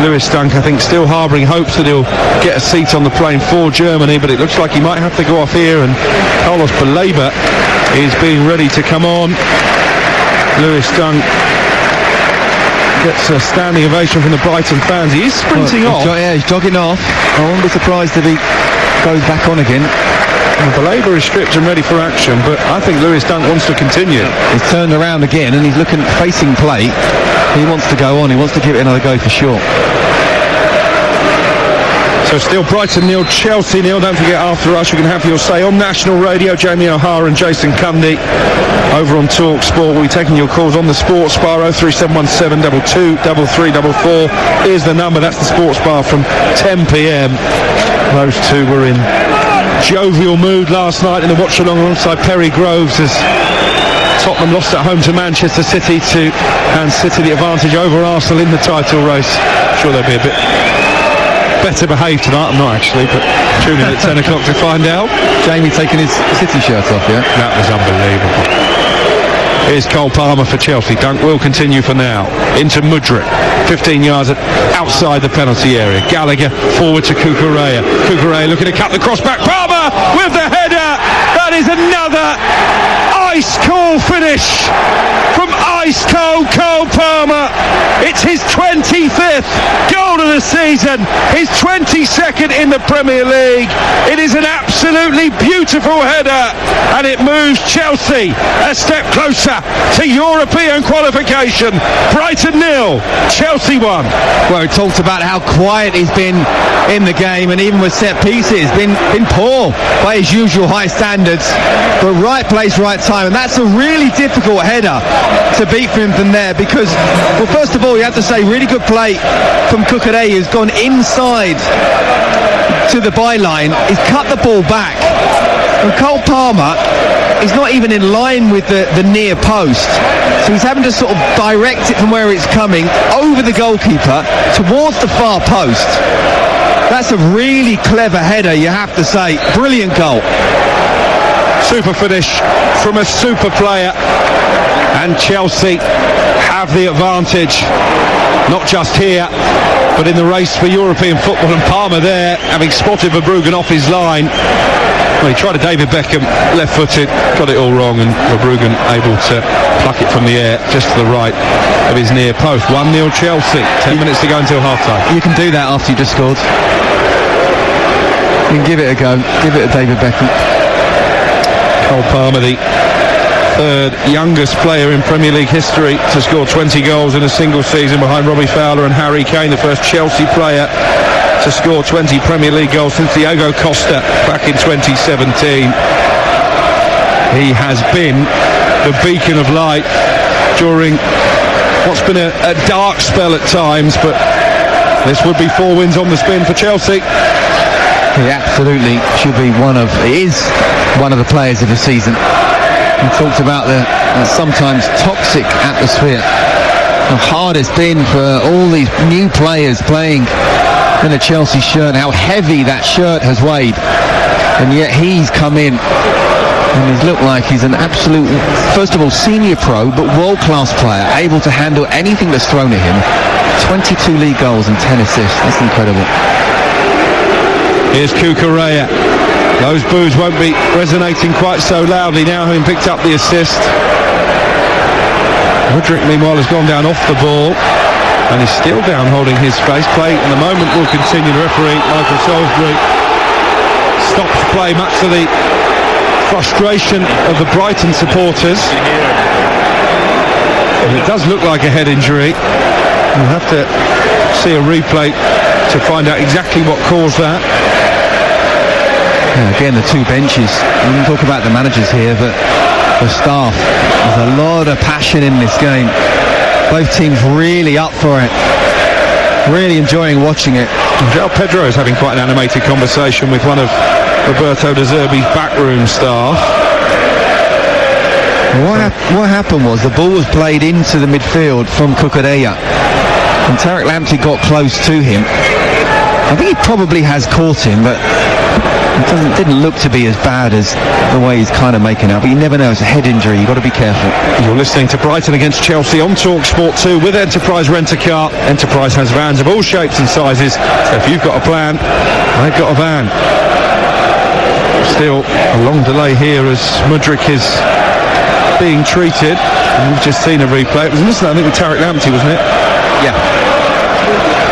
Lewis Dunk, I think, still harbouring hopes that he'll get a seat on the plane for Germany, but it looks like he might have to go off here, and Carlos Baleba is being ready to come on. Lewis Dunk gets a standing ovation from the Brighton fans. He is sprinting off. He's jogging off. I won't be surprised if he goes back on again. Baleba is stripped and ready for action, but I think Lewis Dunk wants to continue. He's turned around again and he's looking, facing play. He wants to go on. He wants to give it another go for sure. So still Brighton 0, Chelsea 0. Don't forget, after us, you can have your say on national radio. Jamie O'Hara and Jason Cundy over on Talk Sport. We'll be taking your calls on the Sports Bar. 03717 22 3344 is the number. That's the Sports Bar from 10 p.m. Those two were in jovial mood last night in the watch along alongside Perry Groves as Tottenham lost at home to Manchester City to hand City the advantage over Arsenal in the title race. I'm sure they'll be a bit better behaved tonight. I'm not actually, but tune in at 10 o'clock to find out. Jamie taking his City shirt off, yeah? That was unbelievable. Here's Cole Palmer for Chelsea. Dunk will continue for now. Into Mudryk. 15 yards outside the penalty area. Gallagher forward to Cucurella. Cucurella looking to cut the cross back. Palmer with the header. That is another ice-cold finish from ice-cold Cole Palmer. It's his 25th goal of the the season, his 22nd in the Premier League. It is an absolutely beautiful header, and it moves Chelsea a step closer to European qualification. Brighton 0, Chelsea 1. Well, he talked about how quiet he's been in the game, and even with set pieces, been poor by his usual high standards. But right place, right time, and that's a really difficult header to beat for him from there, because, well, first of all, you have to say, really good play from Cucurella, who's gone inside to the byline. He's cut the ball back, and Cole Palmer is not even in line with the near post, so he's having to sort of direct it from where it's coming over the goalkeeper towards the far post. That's a really clever header, you have to say. Brilliant goal. Super finish from a super player, and Chelsea have the advantage, not just here but in the race for European football. And Palmer there, having spotted Verbruggen off his line. Well, he tried a David Beckham, left-footed, got it all wrong, and Verbruggen able to pluck it from the air just to the right of his near post. 1-0 Chelsea, 10 minutes to go until half-time. You can do that after you just scored. You can give it a go, give it a David Beckham. Cole Palmer, the third youngest player in Premier League history to score 20 goals in a single season, behind Robbie Fowler and Harry Kane, the first Chelsea player to score 20 Premier League goals since Diego Costa back in 2017. He has been the beacon of light during what's been a dark spell at times, but this would be 4 wins on the spin for Chelsea. He absolutely should be one of the players of the season. He talked about the sometimes toxic atmosphere, how hard it's been for all these new players playing in a Chelsea shirt, how heavy that shirt has weighed, and yet he's come in and he's looked like he's an absolute, first of all, senior pro, but world-class player, able to handle anything that's thrown at him. 22 league goals and 10 assists, that's incredible. Here's Cucurella. Those boos won't be resonating quite so loudly now, having picked up the assist. Mudryk, meanwhile, has gone down off the ball, and is still down holding his face. Play in the moment will continue. The referee, Michael Salisbury, stops play, much to the frustration of the Brighton supporters. And it does look like a head injury. We'll have to see a replay to find out exactly what caused that. Yeah, again, the two benches. We can talk about the managers here, but the staff. There's a lot of passion in this game. Both teams really up for it. Really enjoying watching it. João Pedro is having quite an animated conversation with one of Roberto De Zerbi's backroom staff. What happened was the ball was played into the midfield from Cucurella, and Tariq Lamptey got close to him. I think he probably has caught him, but it didn't look to be as bad as the way he's kind of making out. But you never know, it's a head injury, you've got to be careful. You're listening to Brighton against Chelsea on TalkSport 2 with Enterprise Rent-A-Car. Enterprise has vans of all shapes and sizes, so if you've got a plan, they've got a van. Still a long delay here as Mudryk is being treated. And we've just seen a replay. It was I think with Tariq Lamptey, wasn't it?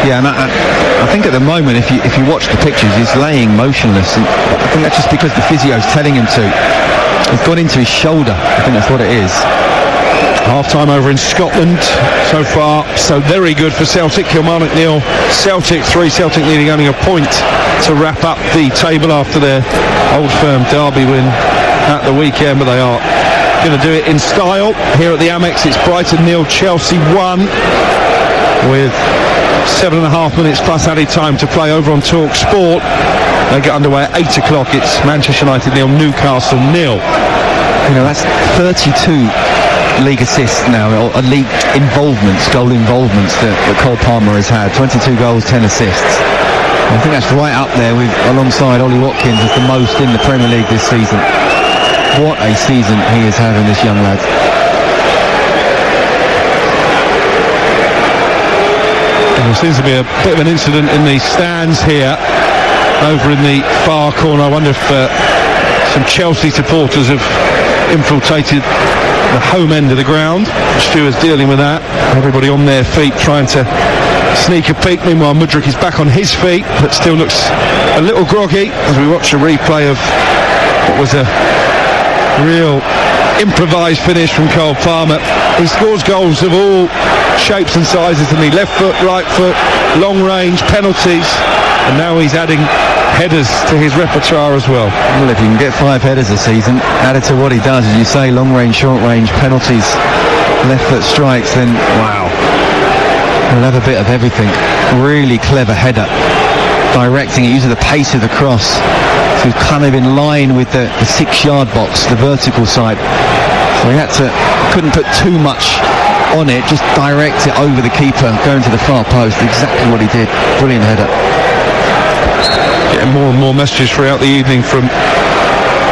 Yeah, and I think at the moment, if you watch the pictures, he's laying motionless, and I think that's just because the physio's telling him to. He's gone into his shoulder. I think that's what it is. Half-time over in Scotland so far, so very good for Celtic. Kilmarnock 0, Celtic 3. Celtic needing only a point to wrap up the table after their Old Firm derby win at the weekend, but they are going to do it in style. Here at the Amex, it's Brighton 0, Chelsea 1, with 7.5 minutes plus added time to play over on TalkSport. They get underway at 8 o'clock. It's Manchester United 0, Newcastle 0. You know, that's 32 league assists now, or league involvements, goal involvements that Cole Palmer has had. 22 goals, 10 assists. I think that's right up there with, alongside Ollie Watkins, as the most in the Premier League this season. What a season he is having, this young lad. There seems to be a bit of an incident in the stands here, over in the far corner. I wonder if some Chelsea supporters have infiltrated the home end of the ground. Stewards dealing with that. Everybody on their feet trying to sneak a peek. Meanwhile, Mudryk is back on his feet, but still looks a little groggy as we watch a replay of what was a real improvised finish from Cole Palmer. He scores goals of all shapes and sizes, and left foot, right foot, long range, penalties, and now he's adding headers to his repertoire as well. Well, if you can get 5 headers a season added to what he does, as you say, long range, short range, penalties, left foot strikes, then wow, he'll have a bit of everything. Really clever header, directing it, using the pace of the cross, so kind of in line with the 6-yard box, the vertical side. So he couldn't put too much on it, just direct it over the keeper, going to the far post. Exactly what he did. Brilliant header. Getting more and more messages throughout the evening from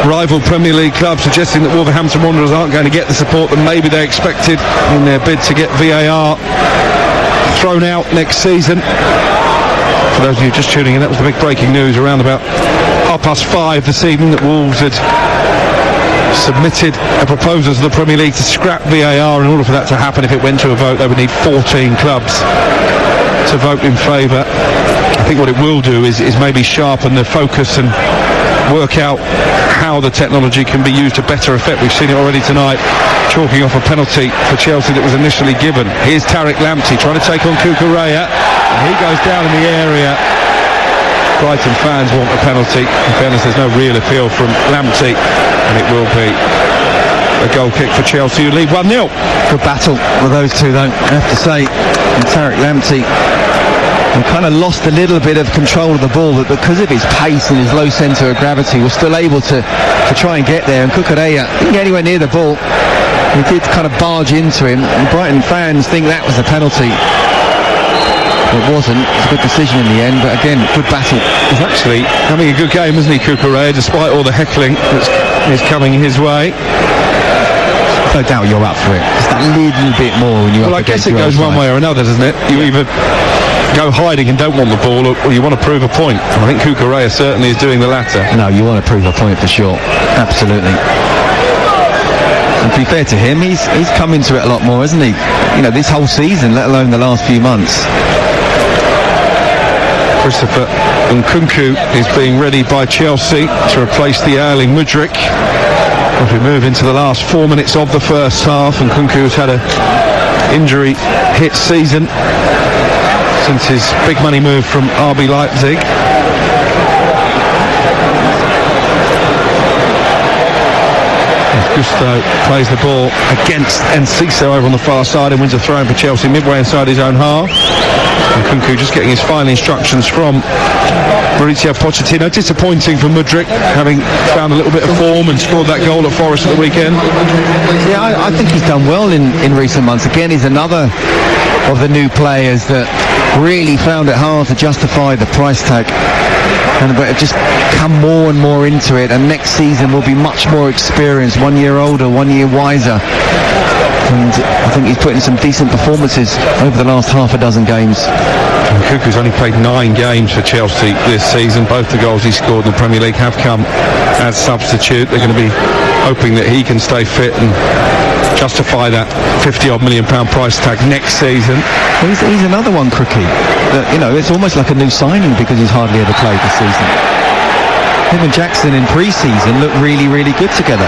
rival Premier League clubs suggesting that Wolverhampton Wanderers aren't going to get the support that maybe they expected in their bid to get VAR thrown out next season. For those of you just tuning in, that was the big breaking news around about 5:30 this evening, that Wolves had submitted a proposal to the Premier League to scrap VAR. In order for that to happen, if it went to a vote, they would need 14 clubs to vote in favour. I think what it will do is maybe sharpen the focus and work out how the technology can be used to better effect. We've seen it already tonight, chalking off a penalty for Chelsea that was initially given. Here's Tariq Lamptey trying to take on Cucurella, and he goes down in the area. Brighton fans want a penalty. In fairness, there's no real appeal from Lamptey, and it will be a goal kick for Chelsea, who lead 1-0. Good battle with those two, though, I have to say. And Tariq Lamptey, he kind of lost a little bit of control of the ball, but because of his pace and his low centre of gravity, was still able to try and get there. And Cucurella didn't get anywhere near the ball. He did kind of barge into him, and Brighton fans think that was a penalty. It wasn't. It's a good decision in the end, but again, good battle. He's actually having a good game, isn't he, Cucurella, despite all the heckling that is coming his way. No doubt you're up for it. Just that little bit more when you're Well, I guess it goes one way or another, doesn't it? You either go hiding and don't want the ball, or you want to prove a point. I think Cucurella certainly is doing the latter. No, you want to prove a point for sure. Absolutely. And to be fair to him, he's come into it a lot more, hasn't he? You know, this whole season, let alone the last few months. Christopher Nkunku is being readied by Chelsea to replace the Erling Mudryk. As we move into the last 4 minutes of the first half, and Nkunku's had a injury hit season since his big money move from RB Leipzig. Gusto plays the ball against Enciso over on the far side and wins a throw-in for Chelsea midway inside his own half. And Nkunku just getting his final instructions from Mauricio Pochettino. Disappointing for Mudryk, having found a little bit of form and scored that goal at Forest at the weekend. Yeah, I think he's done well in recent months. Again, he's another of the new players that really found it hard to justify the price tag, but have just come more and more into it, and next season will be much more experienced, 1 year older, 1 year wiser. And I think he's put in some decent performances over the last half a dozen games. Nkunku's only played 9 games for Chelsea this season. Both the goals he scored in the Premier League have come as substitute. They're going to be hoping that he can stay fit and justify that £50-odd million price tag next season. He's another one, Crookie, that, you know, it's almost like a new signing because he's hardly ever played this season. Him and Jackson in pre-season look really, really good together.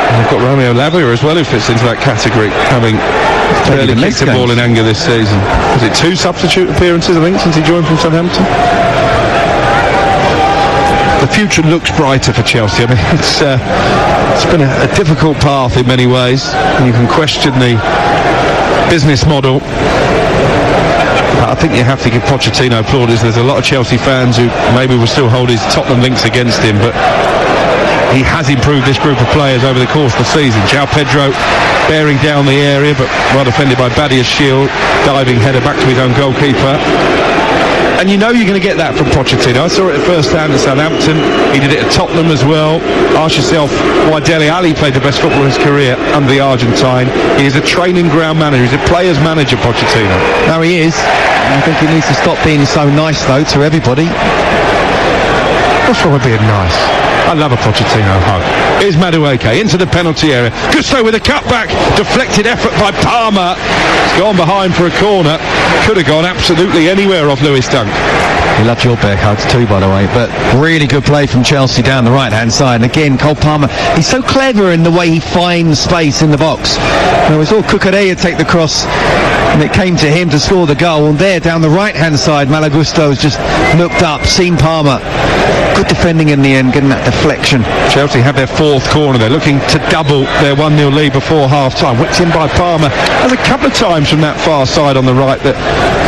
And they've got Romeo Lavia as well, who fits into that category, having barely kicked a ball in anger this season. Was it 2 substitute appearances, I think, since he joined from Southampton? The future looks brighter for Chelsea. I mean, it's been a difficult path in many ways. You can question the business model. I think you have to give Pochettino plaudits. There's a lot of Chelsea fans who maybe will still hold his Tottenham links against him, but he has improved this group of players over the course of the season. João Pedro bearing down the area, but well defended by Badia's shield. Diving header back to his own goalkeeper. And you know you're going to get that from Pochettino. I saw it at first hand at Southampton. He did it at Tottenham as well. Ask yourself why Dele Alli played the best football of his career under the Argentine. He is a training ground manager. He's a player's manager, Pochettino. No, he is. I think he needs to stop being so nice, though, to everybody. What's wrong with being nice? I love a Pochettino hug. Here's Madueke into the penalty area. Gusto with a cutback. Deflected effort by Palmer. It's gone behind for a corner. Could have gone absolutely anywhere off Lewis Dunk. He loved your back hugs too, by the way, but really good play from Chelsea down the right-hand side. And again, Cole Palmer, he's so clever in the way he finds space in the box. We saw Cucurella take the cross, and it came to him to score the goal. And there, down the right-hand side, Malagusto's just looked up, seen Palmer. Good defending in the end, getting that deflection. Chelsea have their fourth corner. They're looking to double their 1-0 lead before half-time. Whipped in by Palmer. There's a couple of times from that far side on the right that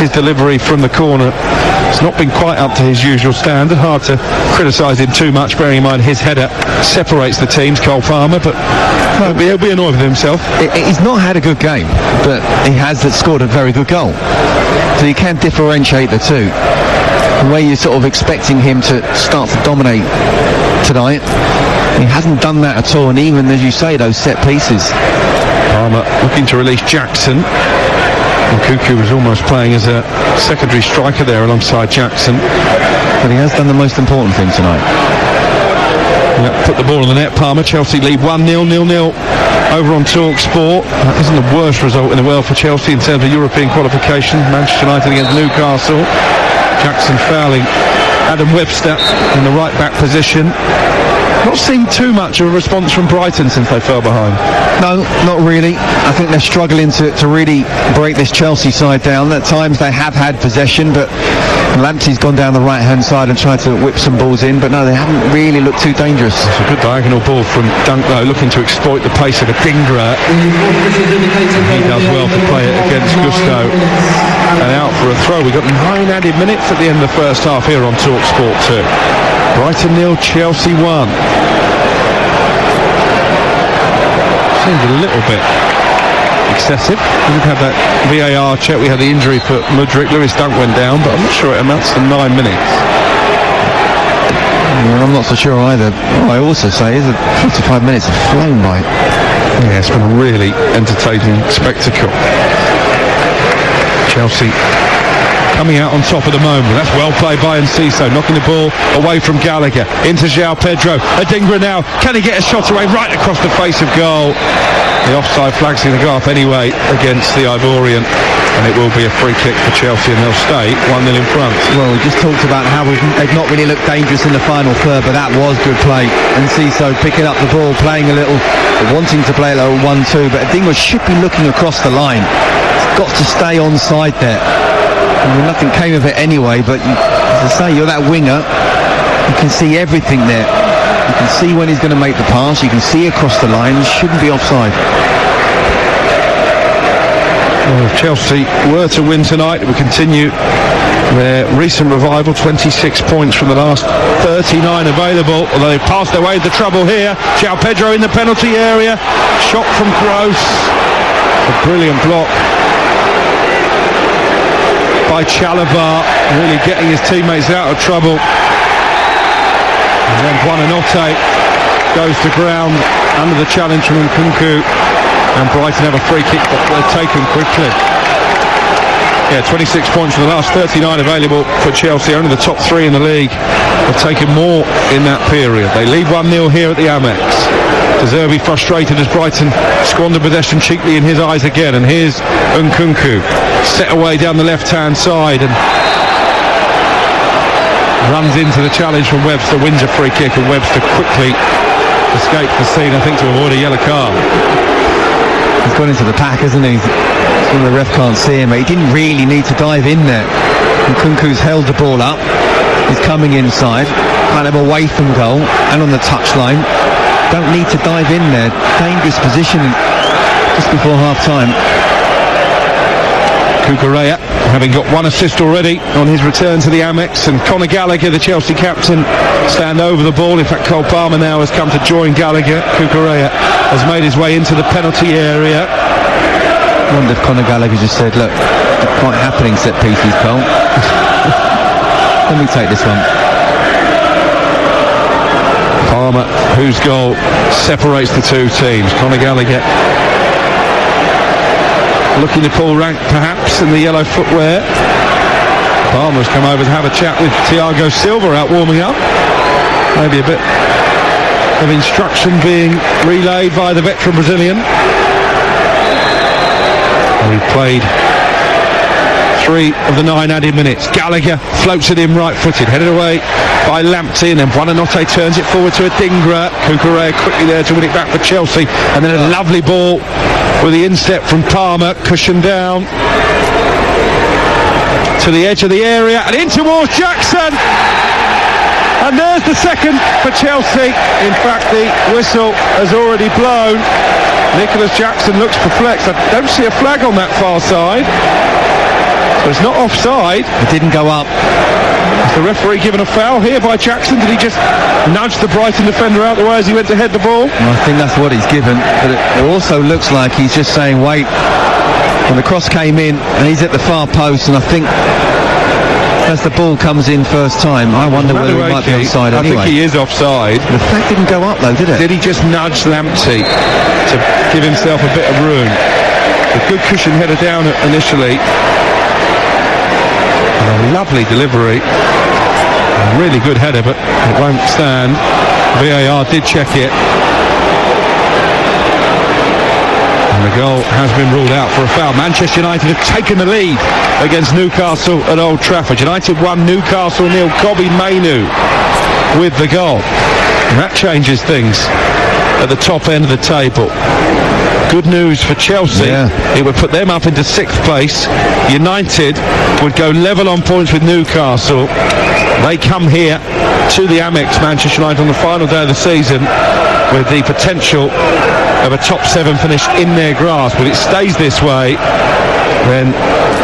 his delivery from the corner has not been quite up to his usual standard. Hard to criticise him too much, bearing in mind his header separates the teams, Cole Palmer, but he'll be annoyed with himself. He's not had a good game, but he has scored a very good goal. So you can differentiate the two. The way you're sort of expecting him to start to dominate tonight, he hasn't done that at all, and even, as you say, those set pieces. Palmer looking to release Jackson. And Cuckoo was almost playing as a secondary striker there alongside Jackson. But he has done the most important thing tonight. Yeah, put the ball on the net. Palmer. Chelsea lead 1-0, 0-0 over on TalkSport. That isn't the worst result in the world for Chelsea in terms of European qualification. Manchester United against Newcastle. Jackson fouling Adam Webster in the right back position. Not seen too much of a response from Brighton since they fell behind. No, not really. I think they're struggling to really break this Chelsea side down. At times they have had possession, but Lamptey's gone down the right-hand side and tried to whip some balls in, but no, they haven't really looked too dangerous. It's a good diagonal ball from Dunk, though, looking to exploit the pace of a Dingra. He does well to play it against Gusto. And out for a throw. We've got 9 added minutes at the end of the first half here on TalkSport 2. Brighton 0, Chelsea 1. Seems a little bit excessive. We did have that VAR check. We had the injury for Mudryk. Lewis Dunk went down, but I'm not sure it amounts to 9 minutes. Well, I'm not so sure either. What I also say is that 45 minutes have flown by. Yeah, it's been a really entertaining spectacle. Chelsea coming out on top at the moment. That's well played by Enciso, knocking the ball away from Gallagher into João Pedro. Adingra now, can he get a shot away right across the face of goal? The offside flag's going to go up anyway against the Ivorian, and it will be a free kick for Chelsea, and they'll stay 1-0 in front. Well, we just talked about how they've not really looked dangerous in the final third, but that was good play. Enciso picking up the ball, playing a little, wanting to play a little 1-2, but Adingra should be looking across the line. He's got to stay onside there. I mean, nothing came of it anyway, but as I say, you're that winger, you can see everything there. You can see when he's going to make the pass, you can see across the line, he shouldn't be offside. Well, if Chelsea were to win tonight, it would continue their recent revival, 26 points from the last 39 available, although they've passed their way to trouble here. João Pedro in the penalty area, shot from Gross, a brilliant block by Chalabar, really getting his teammates out of trouble. And then Buonanotte goes to ground under the challenge from Nkunku, and Brighton have a free kick that they're taken quickly. Yeah, 26 points from the last 39 available for Chelsea. Only the top 3 in the league have taken more in that period. They lead 1-0 here at the Amex. De Zerbi frustrated as Brighton squandered possession cheaply in his eyes again, and here's Nkunku set away down the left-hand side and runs into the challenge from Webster, wins a free kick, and Webster quickly escapes the scene, I think, to avoid a yellow card. He's gone into the pack, hasn't he? The ref can't see him, but he didn't really need to dive in there. Nkunku's held the ball up, he's coming inside, kind of away from goal and on the touchline. Don't need to dive in there. Dangerous position just before half-time. Cucurella, having got 1 assist already on his return to the Amex, and Conor Gallagher, the Chelsea captain, stand over the ball. In fact, Cole Palmer now has come to join Gallagher. Cucurella has made his way into the penalty area. I wonder if Conor Gallagher just said, look, it's quite happening set pieces, Cole. Let me take this one. Palmer, whose goal separates the two teams. Conor Gallagher looking to pull rank perhaps in the yellow footwear. Palmer's come over to have a chat with Thiago Silva out warming up. Maybe a bit of instruction being relayed by the veteran Brazilian. We played 3 of the 9 added minutes. Gallagher floats it in right-footed, headed away by Lamptey, and then Buonanotte turns it forward to Adingra. Cucurella quickly there to win it back for Chelsea, and then a lovely ball with the instep from Palmer, cushioned down to the edge of the area and in towards Jackson. And there's the second for Chelsea. In fact, the whistle has already blown. Nicholas Jackson looks perplexed. I don't see a flag on that far side. So it's not offside. It didn't go up. Is the referee given a foul here by Jackson? Did he just nudge the Brighton defender out the way as he went to head the ball? I think that's what he's given, but it also looks like he's just saying wait. When the cross came in and he's at the far post, and I think as the ball comes in first time, I wonder whether he might be offside anyway. I think he is offside. The flag didn't go up though, did it? Did he just nudge Lamptey to give himself a bit of room? A good cushion header down initially. And a lovely delivery. A really good header, but it won't stand. VAR did check it. And the goal has been ruled out for a foul. Manchester United have taken the lead against Newcastle at Old Trafford. United 1, Newcastle 0. Kobbie Mainoo with the goal. And that changes things at the top end of the table. Good news for Chelsea. It would put them up into 6th place. United would go level on points with Newcastle. They come here to the Amex, Manchester United, on the final day of the season with the potential of a top 7 finish in their grasp. If it stays this way, then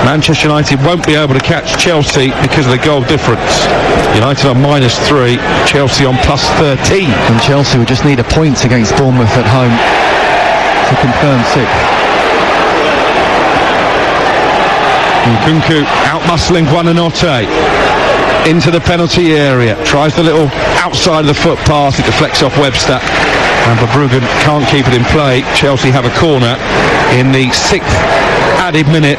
Manchester United won't be able to catch Chelsea because of the goal difference. United on -3, Chelsea on +13. And Chelsea would just need a point against Bournemouth at home to confirm 6th. Nkunku out-muscling Buonanotte into the penalty area, tries the little outside of the foot pass, it deflects off Webster, and Verbruggen can't keep it in play. Chelsea have a corner in the 6th added minute.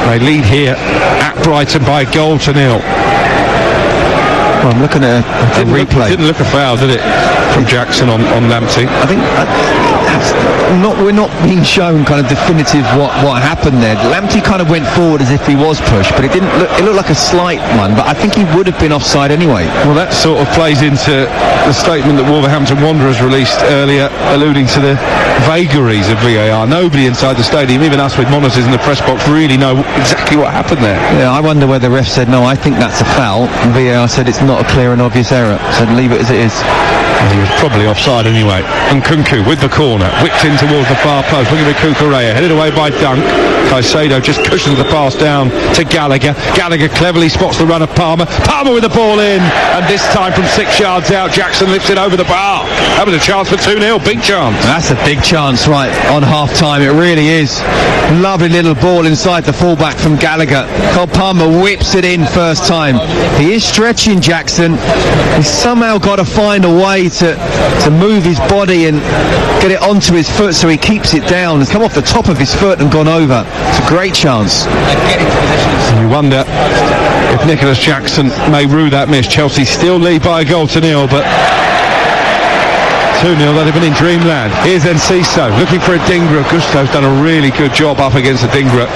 They lead here at Brighton by a goal to 0. Well, I'm looking at a replay. Didn't look a foul, did it, from Jackson on Lamptey? I think we're not being shown kind of definitive what happened there. Lamptey kind of went forward as if he was pushed, but it didn't look. It looked like a slight one, but I think he would have been offside anyway. Well, that sort of plays into the statement that Wolverhampton Wanderers released earlier, alluding to the vagaries of VAR. Nobody inside the stadium, even us with monitors in the press box, really know exactly what happened there. Yeah, I wonder whether the ref said no, I think that's a foul, and VAR said it's not a clear and obvious error, so leave it as it is. He was probably offside anyway. And Nkunku with the corner, whipped in towards the far post, looking at Cucurella, headed away by Dunk. Caicedo just cushions the pass down to Gallagher. Gallagher cleverly spots the run of Palmer. Palmer with the ball in, and this time from 6 yards out, Jackson lifts it over the bar. That was a chance for 2-0, big chance. That's a big chance right on half-time, it really is. Lovely little ball inside the fullback from Gallagher. Cole Palmer whips it in first time. He is stretching Jackson. He's somehow got to find a way to move his body and get it onto his foot so he keeps it down. It's come off the top of his foot and gone over. It's a great chance. You wonder if Nicholas Jackson may rue that miss. Chelsea still lead by a goal to 0, but 2-0, they'd have been in dreamland. Here's Enciso looking for Adingra. Gusto's done a really good job up against Adingra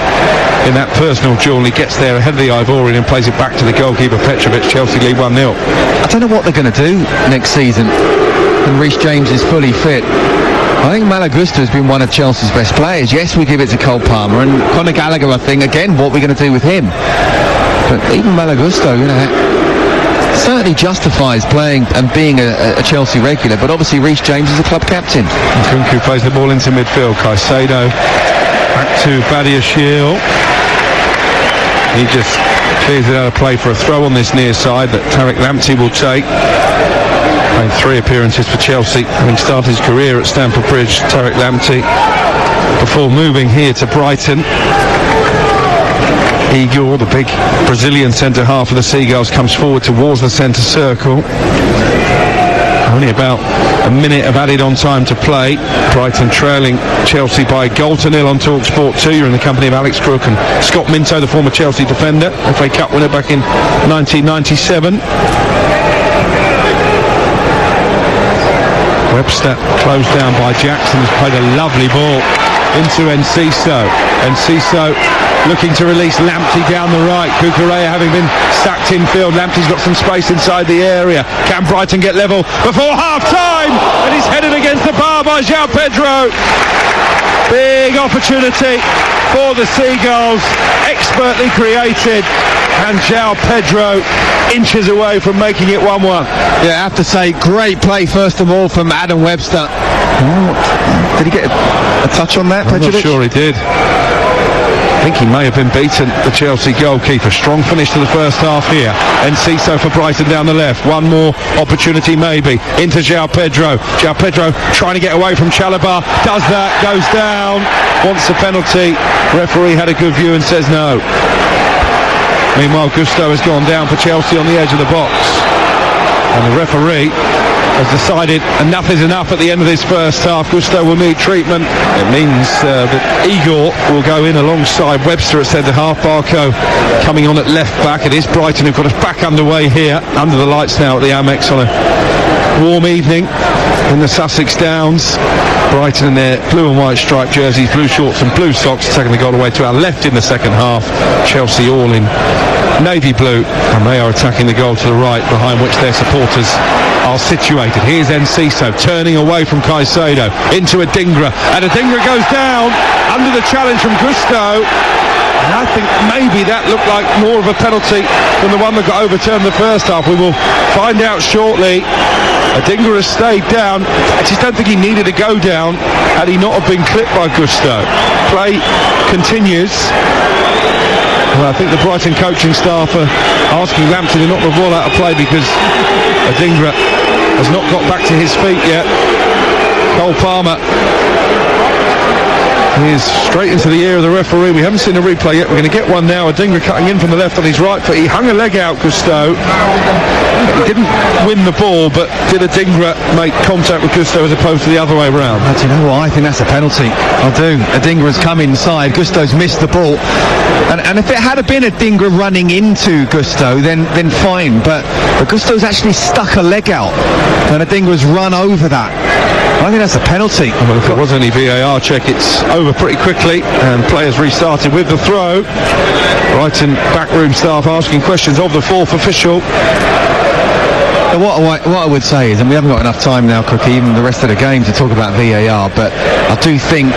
in that personal duel. He gets there ahead of the Ivorian and plays it back to the goalkeeper Petrovic. Chelsea lead 1-0. I don't know what they're going to do next season when Reece James is fully fit. I think Malagusta has been one of Chelsea's best players. Yes, we give it to Cole Palmer, and Conor Gallagher, I think, again, what we're going to do with him. But even Malagusta, you know, certainly justifies playing and being a Chelsea regular, but obviously Reece James is a club captain. Nkunku plays the ball into midfield. Caicedo back to Badiashile. He just clears it out of play for a throw on this near side that Tariq Lamptey will take. Made 3 appearances for Chelsea, having started his career at Stamford Bridge, Tariq Lamptey, before moving here to Brighton. Igor, the big Brazilian centre-half of the Seagulls, comes forward towards the centre circle. Only about a minute of added on time to play. Brighton trailing Chelsea by a goal to 0 on TalkSport 2. You're in the company of Alex Crook and Scott Minto, the former Chelsea defender, FA Cup winner back in 1997. Webster closed down by Jackson, has played a lovely ball into Enciso. Enciso looking to release Lamptey down the right. Cucurella having been sacked infield. Lamptey's got some space inside the area. Can Brighton get level before half-time? And he's headed against the bar by João Pedro. Big opportunity for the Seagulls, expertly created, and João Pedro inches away from making it 1-1. Yeah, I have to say, great play first of all from Adam Webster. Did he get a touch on that, I'm Petrovic? not sure he did. I think he may have been beaten, the Chelsea goalkeeper. Strong finish to the first half here. Enciso for Brighton down the left. One more opportunity maybe. Into João Pedro. João Pedro trying to get away from Chalobah. Does that, goes down. Wants a penalty. Referee had a good view and says no. Meanwhile, Gusto has gone down for Chelsea on the edge of the box. And the referee has decided enough is enough at the end of this first half. Gusto will need treatment. It means that Igor will go in alongside Webster at centre half. Barco coming on at left back. It is Brighton who've got us back underway here, under the lights now at the Amex on a warm evening in the Sussex Downs. Brighton in their blue and white striped jerseys, blue shorts and blue socks, taking the goal away to our left in the second half. Chelsea all in navy blue, and they are attacking the goal to the right, behind which their supporters are situated. Here's Enciso turning away from Caicedo into Adingra, and Adingra goes down under the challenge from Gusto. And I think maybe that looked like more of a penalty than the one that got overturned the first half. We will find out shortly. Adingra has stayed down. I just don't think he needed to go down had he not have been clipped by Gusto. Play continues. Well, I think the Brighton coaching staff are asking Lamptey to knock the ball out of play because Adingra has not got back to his feet yet. Cole Palmer is straight into the ear of the referee. We haven't seen a replay yet. We're going to get one now. Adingra cutting in from the left on his right foot. He hung a leg out, Gusto. He didn't win the ball, but did Adingra make contact with Gusto as opposed to the other way round? Do you know what? I think that's a penalty. I do. Adingra's come inside. Gusto's missed the ball. And if it had been Adingra running into Gusto, then fine. But Gusto's actually stuck a leg out, and Adingra's run over that. I think that's a penalty. Well, if it was any VAR check, it's over pretty quickly, and players restarted with the throw. Brighton backroom staff asking questions of the fourth official. What I would say is, and we haven't got enough time now, Cookie, even the rest of the game, to talk about VAR, but I do think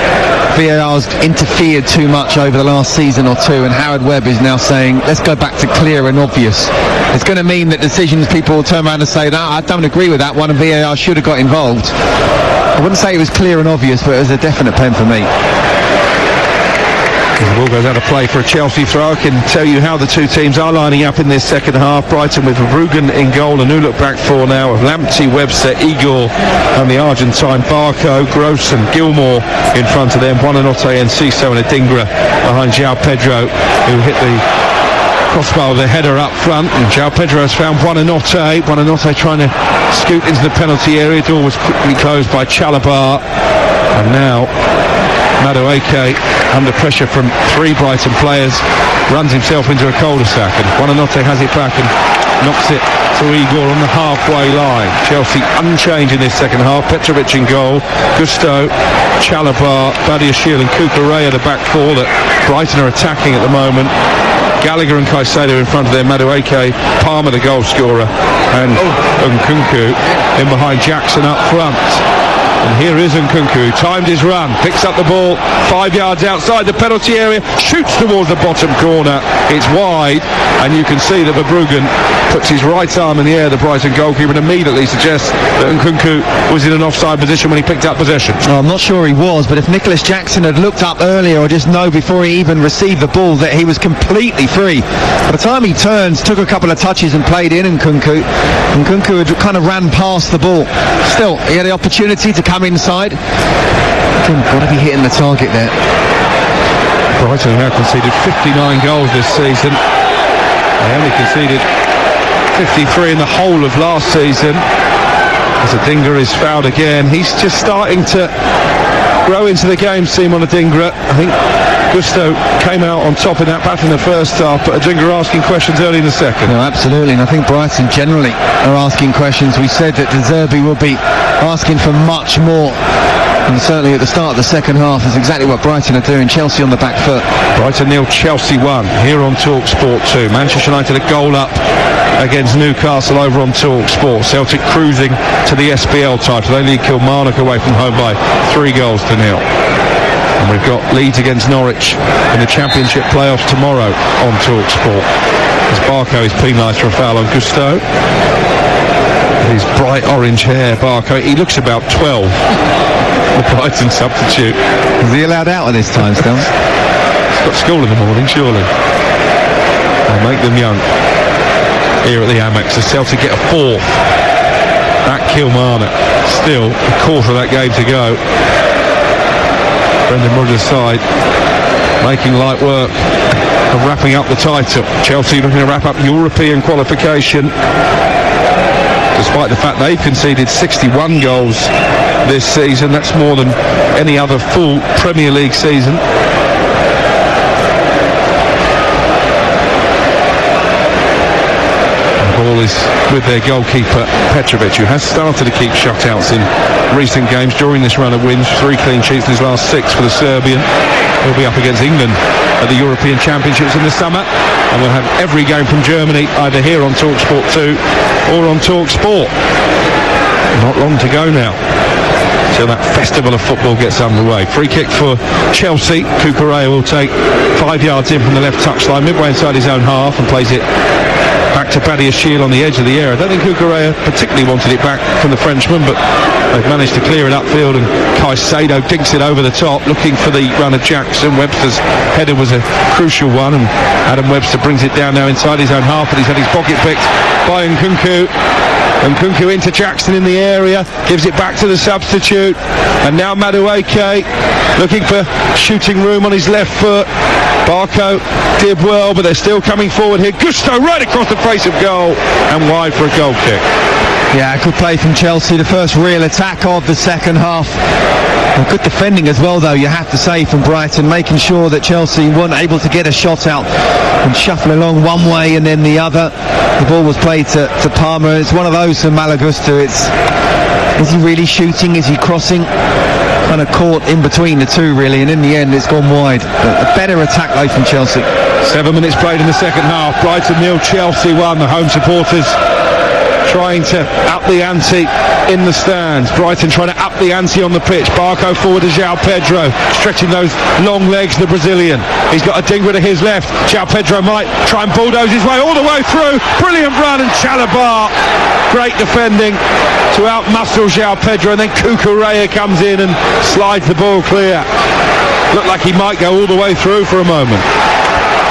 VAR's interfered too much over the last season or two, and Howard Webb is now saying, let's go back to clear and obvious. It's going to mean that decisions, people will turn around and say, no, I don't agree with that one, and VAR should have got involved. I wouldn't say it was clear and obvious, but it was a definite pen for me. The ball goes out of play for a Chelsea throw. I can tell you how the two teams are lining up in this second half. Brighton with Verbruggen in goal, and who look back four now of Lamptey, Webster, Igor and the Argentine Barco, Gross and Gilmore in front of them. Buonanotte, Enciso and Adingra behind João Pedro, who hit the crossbar with a header up front, and João Pedro has found Buonanotte. Buonanotte trying to scoot into the penalty area. Door was quickly closed by Chalobah, and now Madueke, under pressure from three Brighton players, runs himself into a cul-de-sac, and Buonanotte has it back and knocks it to Igor on the halfway line. Chelsea unchanged in this second half. Petrovic in goal, Gusto, Chalobah, Badiashile and Cucurella the back four that Brighton are attacking at the moment. Gallagher and Caicedo in front of them, Madueke, Palmer the goal scorer, and Nkunku in behind Jackson up front. And here is Nkunku, timed his run, picks up the ball 5 yards outside the penalty area, shoots towards the bottom corner. It's wide, and you can see that Verbruggen puts his right arm in the air, the Brighton goalkeeper, and immediately suggests that Nkunku was in an offside position when he picked up possession. Well, I'm not sure he was, but if Nicholas Jackson had looked up earlier, or just know before he even received the ball that he was completely free. By the time he turns, took a couple of touches and played in Nkunku had kind of ran past the ball. Still, he had the opportunity to come inside. Again, got to be hitting the target there. Brighton have conceded 59 goals this season. They only conceded 53 in the whole of last season. As Adingra is fouled again, he's just starting to grow into the game, Simon Adingra. I think Gusto came out on top in that battle in the first half, but Adingra asking questions early in the second. No, absolutely, and I think Brighton generally are asking questions. We said that De Zerbi will be asking for much more, and certainly at the start of the second half is exactly what Brighton are doing. Chelsea on the back foot. Brighton 0, Chelsea 1 here on Talk Sport 2. Manchester United a goal up against Newcastle over on Talk Sport. Celtic cruising to the SPL title. They lead Kilmarnock away from home by 3 goals to 0. And we've got Leeds against Norwich in the Championship playoffs tomorrow on Talk Sport. As Barco is penalised for a foul on Gusto. His bright orange hair, Barco. He looks about 12. The Brighton substitute. Is he allowed out at this time still? He's got school in the morning, surely. They'll make them young. Here at the Amex, as Celtic get a 4th at Kilmarnock. Still a quarter of that game to go. Brendan Rodgers' side making light work of wrapping up the title. Chelsea looking to wrap up European qualification, despite the fact they've conceded 61 goals this season. That's more than any other full Premier League season. Ball is with their goalkeeper Petrovic, who has started to keep shutouts in recent games during this run of wins. 3 clean sheets in his last 6 for the Serbian. He'll be up against England at the European Championships in the summer, and we'll have every game from Germany either here on Talk Sport 2 or on Talk Sport. Not long to go now till that festival of football gets underway. Free kick for Chelsea. Cucurella will take 5 yards in from the left touchline, midway inside his own half, and plays it back to Paddy Ashiel on the edge of the area. I don't think Cucurella particularly wanted it back from the Frenchman, but they've managed to clear it upfield, and Caicedo dinks it over the top, looking for the run of Jackson. Webster's header was a crucial one, and Adam Webster brings it down now inside his own half, but he's had his pocket picked by Nkunku. Nkunku into Jackson in the area, gives it back to the substitute, and now Madueke looking for shooting room on his left foot. Barco did well, but they're still coming forward here. Gusto right across the face of goal and wide for a goal kick. Yeah, good play from Chelsea, the first real attack of the second half. Well, good defending as well, though, you have to say, from Brighton, making sure that Chelsea weren't able to get a shot out and shuffle along one way and then the other. The ball was played to Palmer. It's one of those for Malagusto. Is he really shooting? Is he crossing? Kind of caught in between the two, really, and in the end it's gone wide. But a better attack, though, from Chelsea. 7 minutes played in the second half. Brighton 0, Chelsea 1. The home supporters trying to up the ante in the stands. Brighton trying to up the ante on the pitch. Barco forward to João Pedro, stretching those long legs, the Brazilian. He's got Adingra to his left. João Pedro might try and bulldoze his way all the way through. Brilliant run, and Chalobah, great defending to out-muscle João Pedro, and then Cucurella comes in and slides the ball clear. Looked like he might go all the way through for a moment.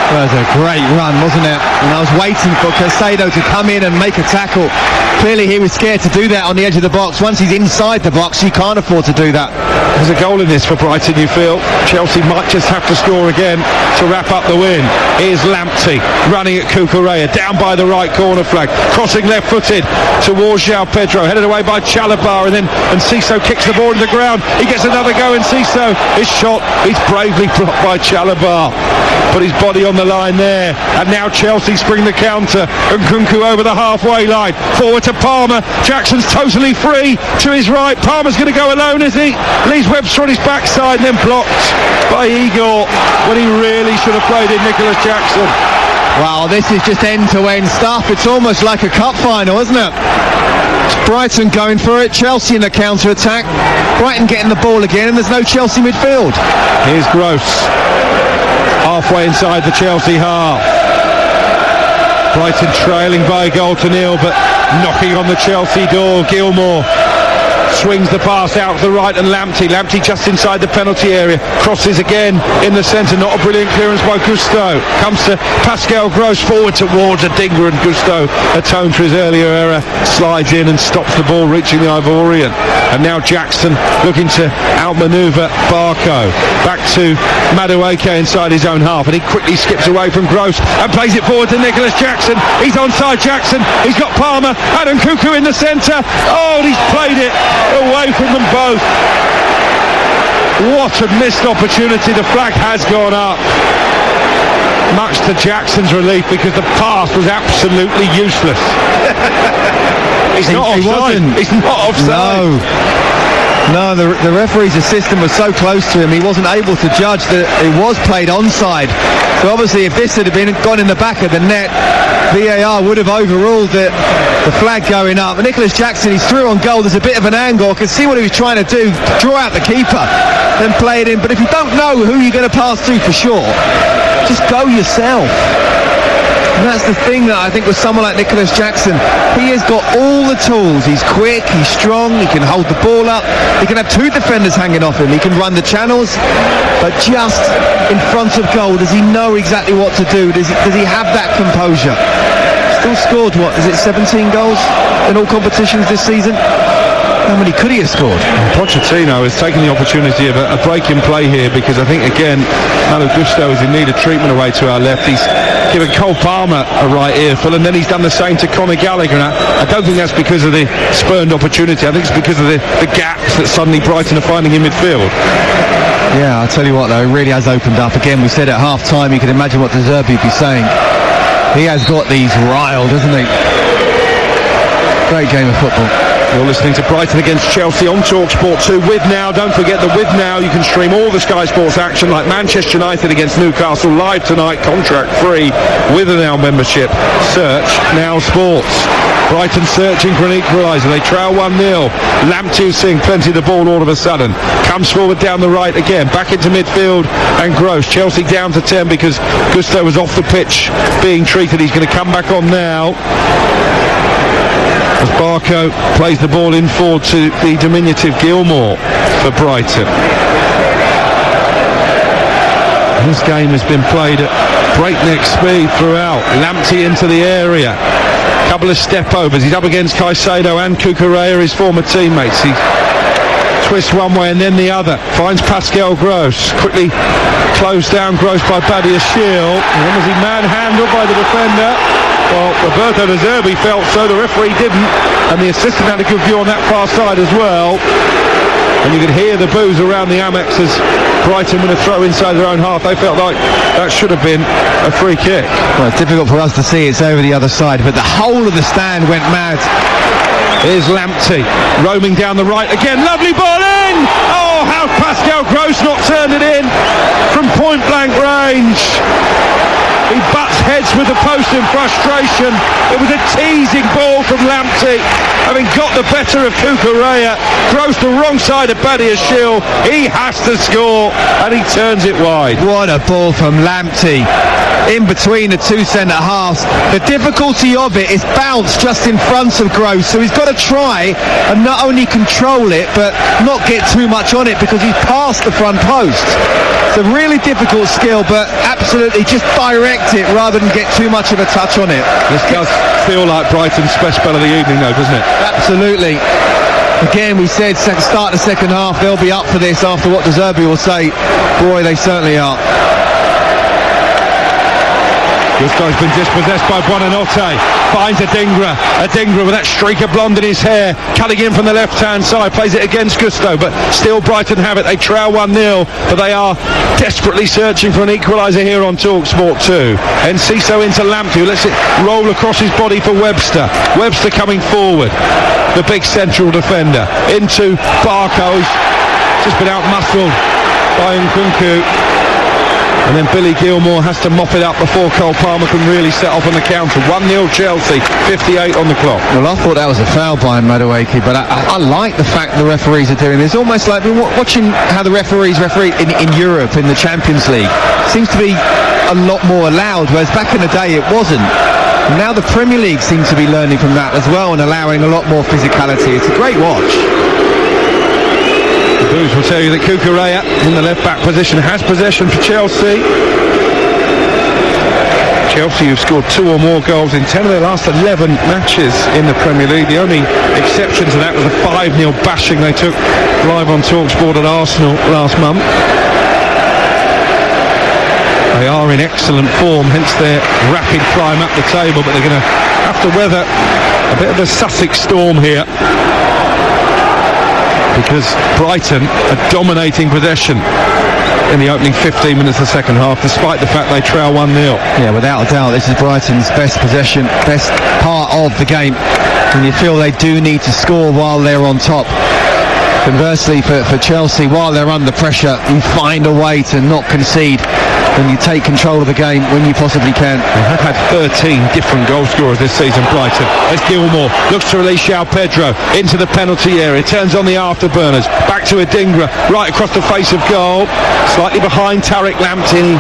That was a great run, wasn't it? And I was waiting for Caicedo to come in and make a tackle. Clearly he was scared to do that on the edge of the box. Once he's inside the box, you can't afford to do that. There's a goal in this for Brighton, you feel. Chelsea might just have to score again to wrap up the win. Here's Lamptey running at Cucurella, down by the right corner flag, crossing left-footed towards João Pedro, headed away by Chalobah, and Ciso kicks the ball into the ground. He gets another go, and Ciso is shot. He's bravely blocked by Chalobah. Put his body on the line there, and now Chelsea spring the counter. Nkunku over the halfway line, forward to Palmer. Jackson's totally free to his right. Palmer's going to go alone, is he? Leaves Webster on his backside, and then blocked by Igor when he really should have played in Nicholas Jackson. Wow, this is just end-to-end stuff. It's almost like a cup final, isn't it? Brighton going for it, Chelsea in the counter-attack, Brighton getting the ball again, and there's no Chelsea midfield. Here's Gross, halfway inside the Chelsea half. Brighton trailing by a goal to 0, but knocking on the Chelsea door. Gilmour swings the pass out to the right, and Lamptey just inside the penalty area, crosses again in the centre. Not a brilliant clearance by Gusto. Comes to Pascal Gross, forward towards Adingra, and Gusto atoned for his earlier error, slides in and stops the ball reaching the Ivorian. And now Jackson looking to outmaneuver Barco. Back to Madueke inside his own half, and he quickly skips away from Gross and plays it forward to Nicholas Jackson. He's onside Jackson. He's got Palmer, Adam Nkunku in the centre. Oh, and he's played it away from them both. What a missed opportunity. The flag has gone up, much to Jackson's relief, because the pass was absolutely useless. He's not offside. He's not offside. No, the referee's assistant was so close to him, he wasn't able to judge that it was played onside. So obviously, if this had gone in the back of the net, VAR would have overruled the flag going up. And Nicholas Jackson, he's through on goal. There's a bit of an angle. I can see what he was trying to do, draw out the keeper, then play it in. But if you don't know who you're going to pass to for sure, just go yourself. And that's the thing that I think with someone like Nicholas Jackson, he has got all the tools. He's quick, he's strong, he can hold the ball up, he can have two defenders hanging off him, he can run the channels, but just in front of goal, does he know exactly what to do? Does he have that composure? Still scored, what, is it 17 goals in all competitions this season? How many could he have scored? Pochettino has taken the opportunity of a break in play here, because I think, again, Malo Gusto is in need of treatment away to our left. He's given Cole Palmer a right earful, and then he's done the same to Conor Gallagher. And I don't think that's because of the spurned opportunity. I think it's because of the gaps that suddenly Brighton are finding in midfield. Yeah, I'll tell you what, though, it really has opened up. Again, we said at half-time, you can imagine what De Zerbi would be saying. He has got these riled, hasn't he? Great game of football. You're listening to Brighton against Chelsea on TalkSport 2 with Now. Don't forget that with Now you can stream all the Sky Sports action, like Manchester United against Newcastle live tonight, contract free with a Now membership. Search Now Sports. Brighton searching for an equaliser. They trail 1-0. Lamptey Singh, plenty of the ball all of a sudden. Comes forward down the right again, back into midfield and Gross. Chelsea down to 10 because Gusto was off the pitch being treated. He's going to come back on now, as Barco plays the ball in forward to the diminutive Gilmour for Brighton. This game has been played at breakneck speed throughout. Lamptey into the area. Couple of step overs. He's up against Caicedo and Cucurella, his former teammates. He twists one way and then the other. Finds Pascal Gross. Quickly closed down Gross by Badiashile. And then was he manhandled by the defender? Well, Roberto De Zerbi felt so, the referee didn't, and the assistant had a good view on that far side as well. And you could hear the boos around the Amex as Brighton win a throw inside their own half. They felt like that should have been a free kick. Well, it's difficult for us to see, it's over the other side, but the whole of the stand went mad. Here's Lamptey roaming down the right again. Lovely ball in! Oh, how Pascal Gross not turned it in from point blank range. He butts heads with the post in frustration. It was a teasing ball from Lamptey, having got the better of Cucurella. Gross the wrong side of Badiashile. He has to score, and he turns it wide. What a ball from Lamptey, in between the two centre-halves. The difficulty of it is bounce just in front of Gross, so he's got to try and not only control it, but not get too much on it, because he's past the front post. It's a really difficult skill, but absolutely just direct it rather than get too much of a touch on it. This does feel like Brighton's best spell of the evening, though, doesn't it? Absolutely. Again, we said start the second half, they'll be up for this after what De Zerbi will say. Boy, they certainly are. Gusto's been dispossessed by Buonanotte. Finds Adingra with that streak of blonde in his hair, cutting in from the left-hand side, plays it against Gusto, but still Brighton have it. They trail 1-0, but they are desperately searching for an equaliser here on TalkSport 2. Enciso into Lamptey, who lets it roll across his body for Webster. Webster coming forward, the big central defender, into Barco, who's just been out-muscled by Nkunku. And then Billy Gilmour has to mop it up before Cole Palmer can really set off on the counter. 1-0 Chelsea, 58 on the clock. Well, I thought that was a foul by Madueke, but I like the fact the referees are doing this. Almost like we're watching how the referees referee in Europe, in the Champions League. Seems to be a lot more allowed, whereas back in the day it wasn't. Now the Premier League seems to be learning from that as well and allowing a lot more physicality. It's a great watch. The Blues will tell you that Cucurella in the left-back position has possession for Chelsea. Chelsea, who've scored 2 or more goals in 10 of their last 11 matches in the Premier League. The only exception to that was a 5-0 bashing they took live on TalkSport at Arsenal last month. They are in excellent form, hence their rapid climb up the table, but they're going to have to weather a bit of a Sussex storm here. because Brighton are dominating possession in the opening 15 minutes of the second half, despite the fact they trail 1-0. Yeah, without a doubt, this is Brighton's best possession, best part of the game, and you feel they do need to score while they're on top. Conversely, for Chelsea, while they're under pressure, you find a way to not concede, and you take control of the game when you possibly can. They have had 13 different goal scorers this season, Brighton. As Gilmour looks to release João Pedro into the penalty area, turns on the afterburners, back to Adingra, right across the face of goal, slightly behind Tariq Lamptey.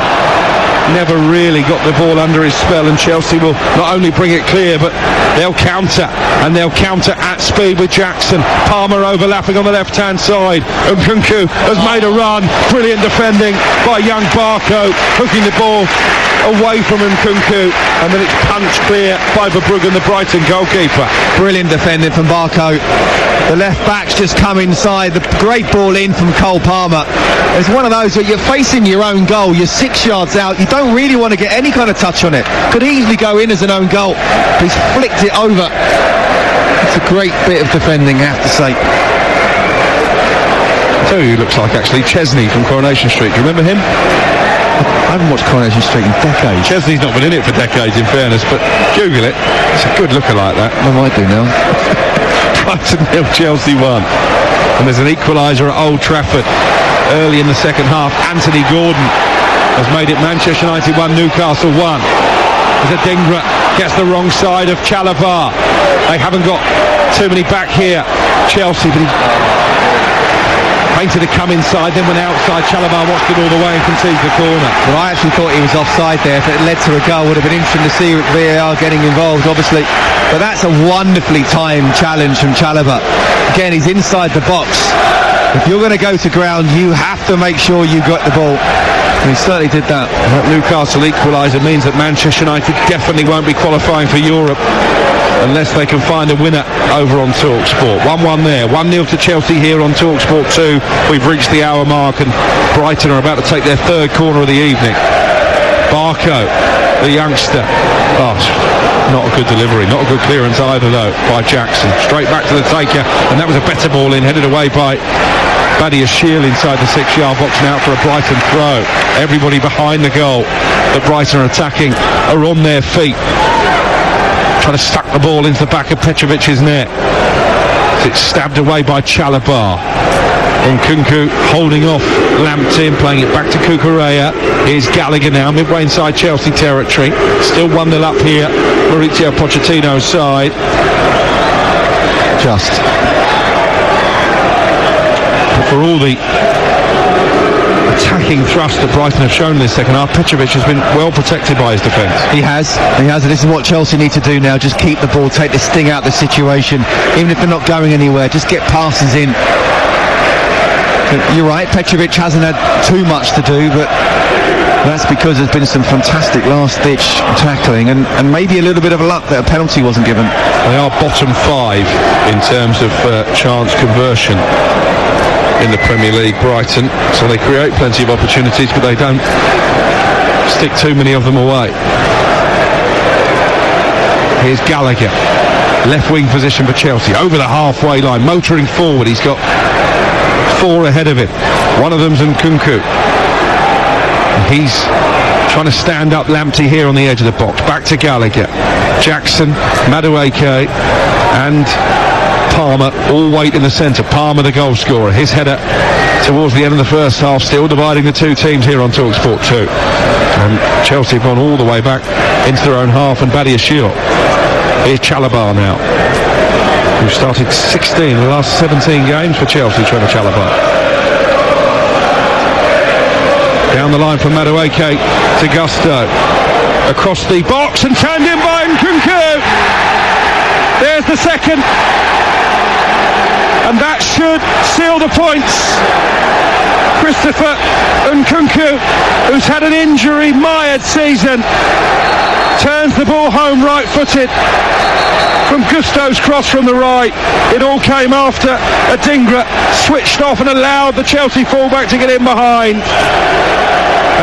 Never really got the ball under his spell, and Chelsea will not only bring it clear, but they'll counter, and they'll counter at speed with Jackson. Palmer overlapping on the left-hand side, and Nkunku has made a run. Brilliant defending by young Barco, hooking the ball away from Nkunku, and then it's punched clear by Verbruggen, the Brighton goalkeeper. Brilliant defending from Barco. The left back's just come inside. The great ball in from Cole Palmer. It's one of those where you're facing your own goal. You're 6 yards out. You don't really want to get any kind of touch on it. Could easily go in as an own goal. But he's flicked it over. It's a great bit of defending, I have to say. I'll tell you who looks like, actually, Chesney from Coronation Street. Do you remember him? I haven't watched Coronation Street in decades. Chesney's not been in it for decades, in fairness, but Google it. It's a good looker like that. I might do now. Brighton 0, Chelsea 1. And there's an equaliser at Old Trafford early in the second half. Anthony Gordon has made it Manchester United 1, Newcastle 1. As Adingra gets the wrong side of Chalobah. They haven't got too many back here, Chelsea, but he painted to come inside, then went outside. Chalobah watched it all the way and concedes the corner. Well, I actually thought he was offside there. If it led to a goal, would have been interesting to see VAR getting involved, obviously. But that's a wonderfully timed challenge from Chalobah. Again, he's inside the box. If you're going to go to ground, you have to make sure you got the ball. And he certainly did that. That Newcastle equaliser means that Manchester United definitely won't be qualifying for Europe unless they can find a winner over on TalkSport. 1-1 there, 1-0 to Chelsea here on TalkSport 2. We've reached the hour mark, and Brighton are about to take their third corner of the evening. Barco, the youngster. Oh, not a good delivery, not a good clearance either though by Jackson. Straight back to the taker, and that was a better ball in, headed away by Badiashile inside the 6-yard box, now for a Brighton throw. Everybody behind the goal that Brighton are attacking are on their feet, trying to stuck the ball into the back of Petrovic's net. It's stabbed away by Chalobah. Nkunku holding off Lamptey and playing it back to Cucurella. Here's Gallagher now, midway inside Chelsea territory. Still 1-0 up here, Mauricio Pochettino's side. Just. For all the attacking thrust that Brighton have shown this second half, Petrovic has been well protected by his defence. He has, and this is what Chelsea need to do now. Just keep the ball, take the sting out of the situation. Even if they're not going anywhere, just get passes in. You're right, Petrovic hasn't had too much to do, but that's because there's been some fantastic last-ditch tackling and maybe a little bit of luck that a penalty wasn't given. They are bottom 5 in terms of chance conversion in the Premier League, Brighton, so they create plenty of opportunities, but they don't stick too many of them away. Here's Gallagher, left wing position for Chelsea, over the halfway line, motoring forward. He's got 4 ahead of him. One of them's Nkunku. He's trying to stand up Lamptey here on the edge of the box. Back to Gallagher, Jackson, Madueke and Palmer all wait in the centre. Palmer the goal scorer, his header towards the end of the first half, still dividing the two teams here on TalkSport 2. And Chelsea have gone all the way back into their own half, and Badiashile. Here's Chalobah now, who started 16 of the last 17 games for Chelsea. Trevor Chalobah. Down the line from Madueke to Gusto. Across the box and turned in by Nkunku. There's the second. And that should seal the points. Christopher Nkunku, who's had an injury-mired season, turns the ball home right-footed from Gusto's cross from the right. It all came after Adingra switched off and allowed the Chelsea fullback to get in behind.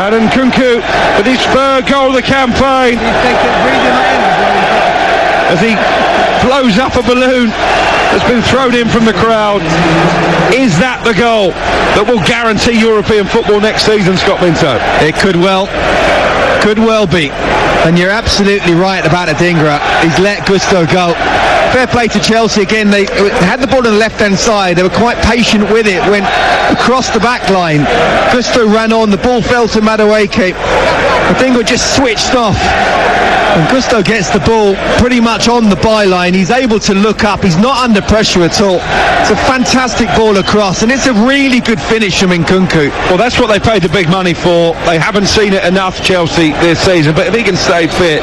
And Nkunku with his third goal of the campaign, as he blows up a balloon has been thrown in from the crowd. Is that the goal that will guarantee European football next season, Scott Minto? It could well be. And you're absolutely right about Adingra. He's let Gusto go. Fair play to Chelsea again. They had the ball on the left-hand side. They were quite patient with it. Went across the back line. Gusto ran on. The ball fell to Madueke. Adingra just switched off. And Gusto gets the ball pretty much on the byline. He's able to look up. He's not under pressure at all. It's a fantastic ball across, and it's a really good finish from Nkunku. Well, that's what they paid the big money for. They haven't seen it enough, Chelsea, this season. But if he can stay fit,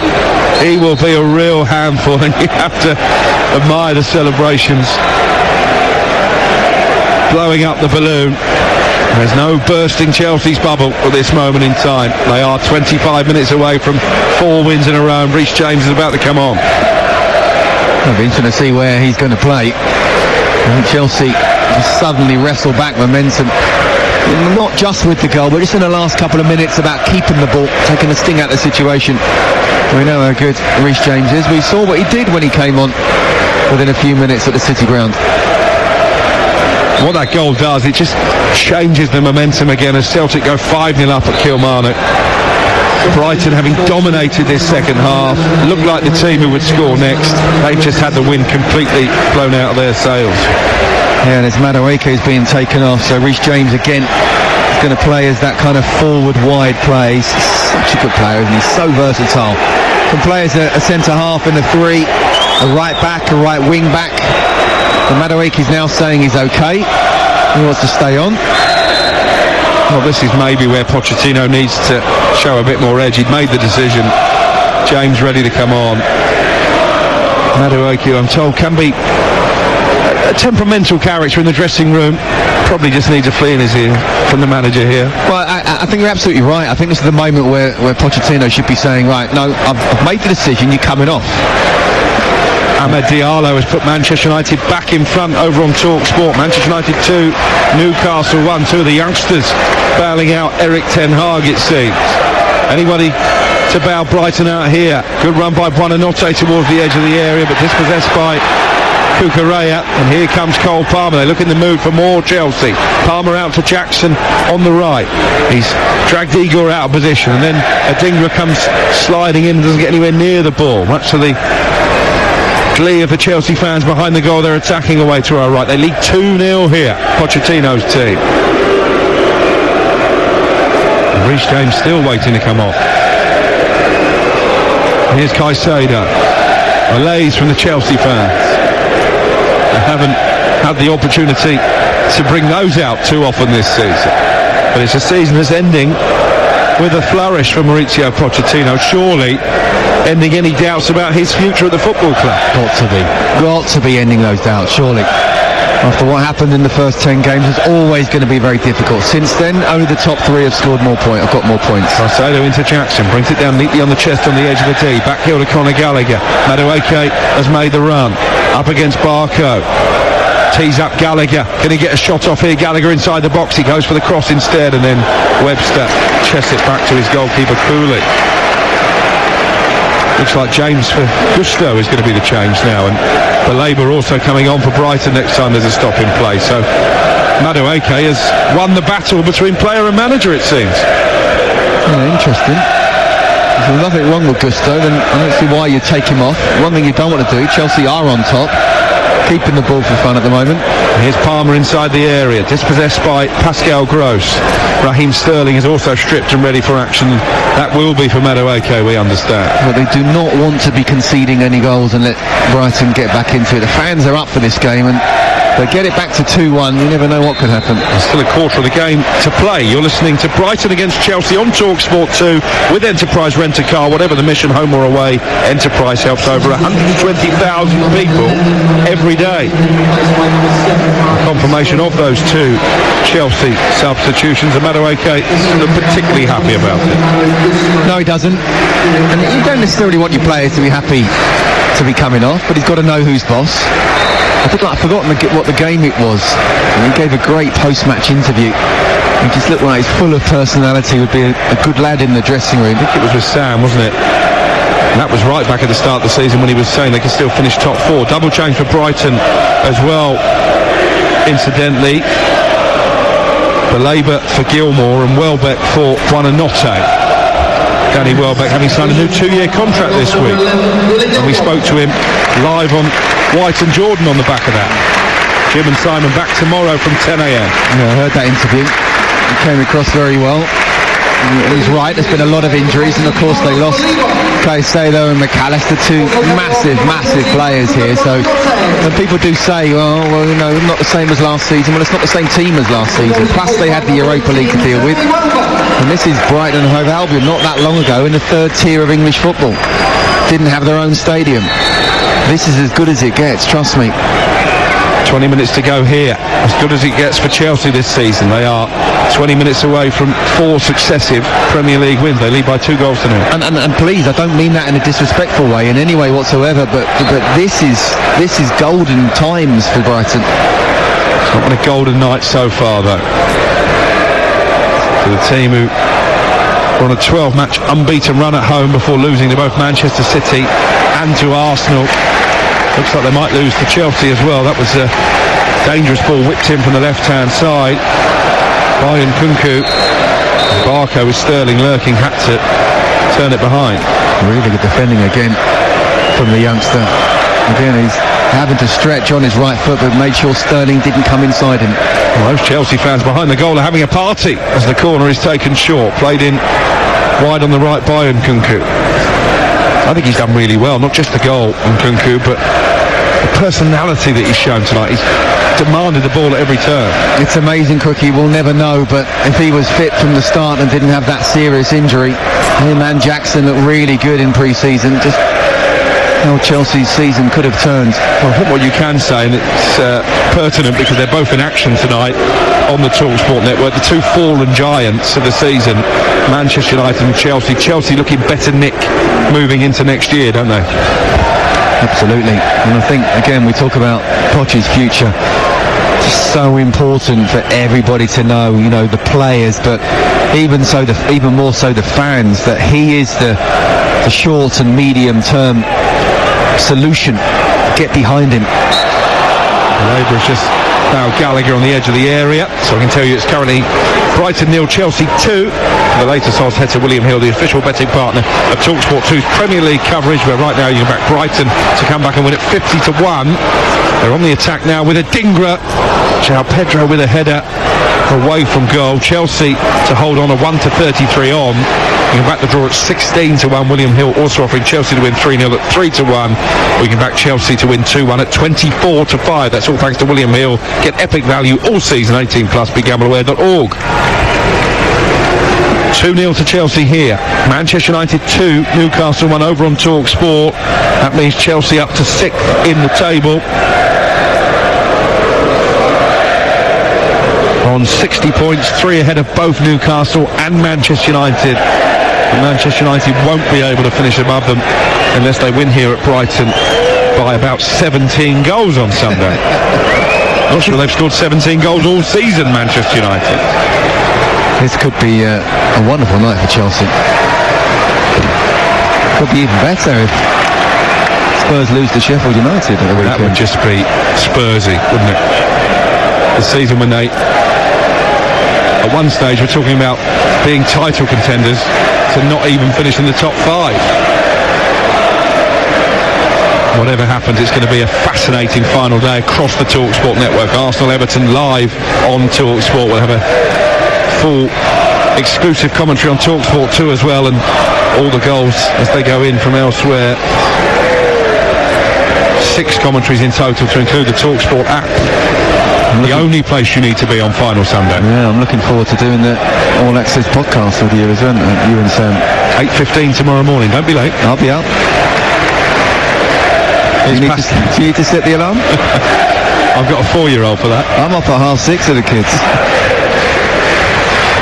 he will be a real handful, and you have to admire the celebrations. Blowing up the balloon. There's no bursting Chelsea's bubble at this moment in time. They are 25 minutes away from 4 wins in a row, and Reece James is about to come on. It'll be interesting to see where he's going to play. I think Chelsea just suddenly wrestle back momentum, not just with the goal, but just in the last couple of minutes about keeping the ball, taking the sting out of the situation. We know how good Reece James is. We saw what he did when he came on within a few minutes at the City ground. What that goal does, it just changes the momentum again as Celtic go 5-0 up at Kilmarnock. Brighton, having dominated this second half, looked like the team who would score next. They've just had the wind completely blown out of their sails. Yeah, and as Madueke is being taken off, so Reece James again is going to play as that kind of forward wide play. He's such a good player, and he's so versatile. Can play as a centre-half in the 3, a right back, a right wing back. And Madueke's now saying he's okay. He wants to stay on. Well, this is maybe where Pochettino needs to show a bit more edge. He'd made the decision. James ready to come on. Madueke, I'm told, can be a temperamental character in the dressing room. Probably just needs a flea in his ear from the manager here. Well, I think you're absolutely right. I think this is the moment where Pochettino should be saying, right, no, I've made the decision, you're coming off. Ahmed Diallo has put Manchester United back in front over on TalkSport. Manchester United 2, Newcastle 1. 2 of the youngsters bailing out Eric Ten Hag, it seems. Anybody to bail Brighton out here? Good run by Buonanotte towards the edge of the area, but dispossessed by Cucurella. And here comes Cole Palmer. They look in the mood for more Chelsea. Palmer out to Jackson on the right. He's dragged Igor out of position, and then Adingra comes sliding in and doesn't get anywhere near the ball. Much to the glee of the Chelsea fans behind the goal. They're attacking away to our right. They lead 2-0 here, Pochettino's team. And Reece James still waiting to come off. Here's Caicedo. Malaise from the Chelsea fans. They haven't had the opportunity to bring those out too often this season. But it's a season that's ending with a flourish for Mauricio Pochettino, surely ending any doubts about his future at the football club. Got to be ending those doubts, surely. After what happened in the first 10 games, it's always going to be very difficult. Since then, only the top 3 have scored more points. I've got more points. Caicedo into Jackson, brings it down neatly on the chest on the edge of the D. Back heel to Conor Gallagher. Madueke has made the run. Up against Barco. Tees up Gallagher. Can he get a shot off here? Gallagher inside the box. He goes for the cross instead, and then Webster chests it back to his goalkeeper Cooley. Looks like James for Gusto is going to be the change now, and Baleba also coming on for Brighton next time there's a stop in play. So Madueke has won the battle between player and manager, it seems. Yeah, interesting. If there's nothing wrong with Gusto, then I don't see why you take him off. One thing you don't want to do, Chelsea are on top, keeping the ball for fun at the moment. Here's Palmer inside the area, dispossessed by Pascal Gross. Raheem Sterling is also stripped and ready for action. That will be for Madueke, we understand. But they do not want to be conceding any goals and let Brighton get back into it. The fans are up for this game, and they get it back to 2-1. You never know what could happen. There's still a quarter of the game to play. You're listening to Brighton against Chelsea on TalkSport 2 with Enterprise Rent-A-Car. Whatever the mission, home or away, Enterprise helps over 120,000 people every day. A confirmation of those 2 Chelsea substitutions, and Madueke isn't particularly happy about it. No, he doesn't. And you don't necessarily want your players to be happy to be coming off, but he's got to know who's boss. I think I've forgotten what the game it was. And he gave a great post-match interview. He just looked like he's full of personality, would be a good lad in the dressing room. I think it was with Sam, wasn't it? And that was right back at the start of the season when he was saying they could still finish top 4. Double change for Brighton as well, incidentally. Belabor for Gilmore and Welbeck for Buonanotte. Danny Welbeck having signed a new 2-year contract this week. And we spoke to him live on White and Jordan on the back of that. Jim and Simon back tomorrow from 10 a.m. Yeah, I heard that interview. It came across very well. He's right, there's been a lot of injuries, and of course they lost Caicedo and McAllister, two massive players here. So when people do say, well, you know, not the same as last season, well, it's not the same team as last season. Plus they had the Europa League to deal with. And this is Brighton and Hove Albion not that long ago in the third tier of English football. Didn't have their own stadium. This is as good as it gets, trust me. 20 minutes to go here. As good as it gets for Chelsea this season. They are 20 minutes away from 4 successive Premier League wins. They lead by 2 goals to 0. And please, I don't mean that in a disrespectful way in any way whatsoever, but this is golden times for Brighton. It's not been a golden night so far, though. For the team who were on a 12-match unbeaten run at home before losing to both Manchester City and to Arsenal. Looks like they might lose to Chelsea as well. That was a dangerous ball whipped in from the left-hand side. Bayern Kunku. Barco with Sterling lurking, had to turn it behind. Really good defending again from the youngster. Again, he's having to stretch on his right foot, but made sure Sterling didn't come inside him. Well, those Chelsea fans behind the goal are having a party as the corner is taken short. Played in wide on the right by Nkunku. I think he's done really well, not just the goal, Nkunku, but the personality that he's shown tonight. He's demanded the ball at every turn. It's amazing, Cookie. We'll never know, but if he was fit from the start and didn't have that serious injury, him and Jackson looked really good in pre-season. Just how Chelsea's season could have turned. Well, I think what you can say, and it's pertinent because they're both in action tonight on the TalkSport network, the two fallen giants of the season, Manchester United and Chelsea. Chelsea looking better nick moving into next year, don't they? Absolutely. And I think, again, we talk about Poch's future. It's so important for everybody to know, you know, the players, but even more so the fans, that he is the short and medium term solution. Get behind him. Labour's just now Gallagher on the edge of the area, so I can tell you it's currently Brighton 0, Chelsea 2. The latest odds head to William Hill, the official betting partner of TalkSport 2's Premier League coverage, where right now you can back Brighton to come back and win it 50-1. They're on the attack now with a Dingra. João Pedro with a header away from goal. Chelsea to hold on a 1-33 on. You can back the draw at 16-1. William Hill also offering Chelsea to win 3-0 at 3-1. We can back Chelsea to win 2-1 at 24-5. That's all thanks to William Hill. Get epic value all season. 18+. BeGambleAware.org. 2-0 to Chelsea here. Manchester United 2, Newcastle 1 over on TalkSport. That means Chelsea up to 6th in the table. On 60 points, 3 ahead of both Newcastle and Manchester United. And Manchester United won't be able to finish above them unless they win here at Brighton by about 17 goals on Sunday. Not sure they've scored 17 goals all season, Manchester United. This could be a wonderful night for Chelsea. Could be even better if Spurs lose to Sheffield United at the weekend. That would just be Spursy, wouldn't it? The season when they, at one stage, were talking about being title contenders to not even finish in the top 5. Whatever happens, it's going to be a fascinating final day across the TalkSport network. Arsenal-Everton live on TalkSport. We'll have a full exclusive commentary on TalkSport 2 as well, and all the goals as they go in from elsewhere. 6 commentaries in total to include the TalkSport app. The only place you need to be on final Sunday. Yeah, I'm looking forward to doing the All Access podcast with you as well, you and Sam. 8:15 tomorrow morning, don't be late. I'll be up. Do you need to set the alarm? I've got a 4-year-old for that. I'm up at 6:30 of the kids.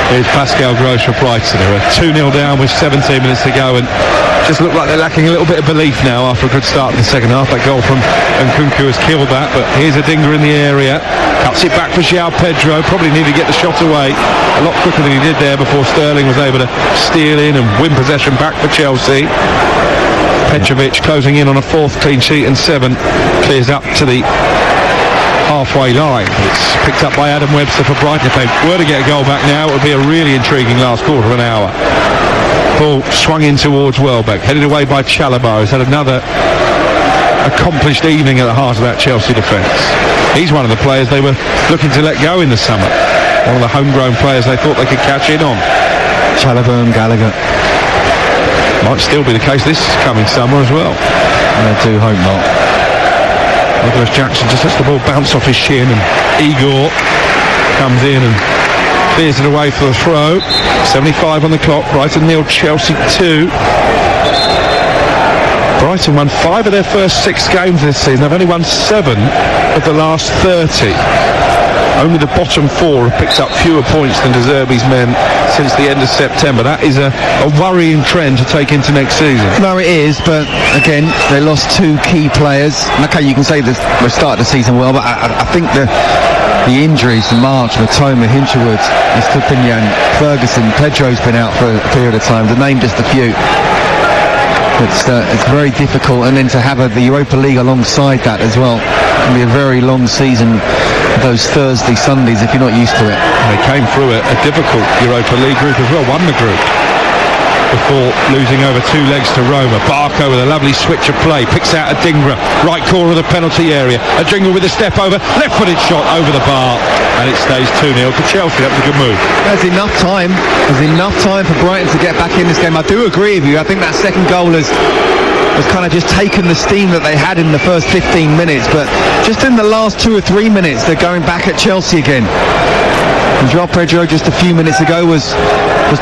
Here's Pascal Gross for Brighton. They're 2-0 down with 17 minutes to go, and just look like they're lacking a little bit of belief now after a good start in the second half. That goal from Nkunku has killed that, but here's a Dinger in the area. Cuts it back for João Pedro. Probably needed to get the shot away a lot quicker than he did there before Sterling was able to steal in and win possession back for Chelsea. Petrovic closing in on a 4th clean sheet, and 7 clears up to the halfway line. It's picked up by Adam Webster for Brighton. If they were to get a goal back now, it would be a really intriguing last quarter of an hour. Ball swung in towards Welbeck, headed away by Chalobah, who's had another accomplished evening at the heart of that Chelsea defence. He's one of the players they were looking to let go in the summer. One of the homegrown players they thought they could catch in on. Chalobah and Gallagher. Might still be the case this coming summer as well. I do hope not. Nicholas Jackson just lets the ball bounce off his shin, and Igor comes in and clears it away for the throw. 75 on the clock. Brighton 0, Chelsea 2. Brighton won 5 of their first 6 games this season. They've only won 7 of the last 30. Only the bottom 4 have picked up fewer points than De Zerbi's men since the end of September. That is a worrying trend to take into next season. No, it is, but again, they lost 2 key players. Okay, you can say that we started the season well, but I think the injuries, March, Matoma, Hinchelwood, Estepinian, Ferguson, Pedro's been out for a period of time, to name just a few. It's very difficult, and then to have the Europa League alongside that as well. It can be a very long season, those Thursday, Sundays, if you're not used to it. They came through a difficult Europa League group as well, won the group before losing over 2 legs to Roma. Barco with a lovely switch of play, picks out Adingra, right corner of the penalty area. Adingra with a step over, left-footed shot over the bar, and it stays 2-0 to Chelsea. That was a good move. There's enough time for Brighton to get back in this game. I do agree with you. I think that second goal has kind of just taken the steam that they had in the first 15 minutes, but just in the last 2 or 3 minutes they're going back at Chelsea again. And João Pedro just a few minutes ago was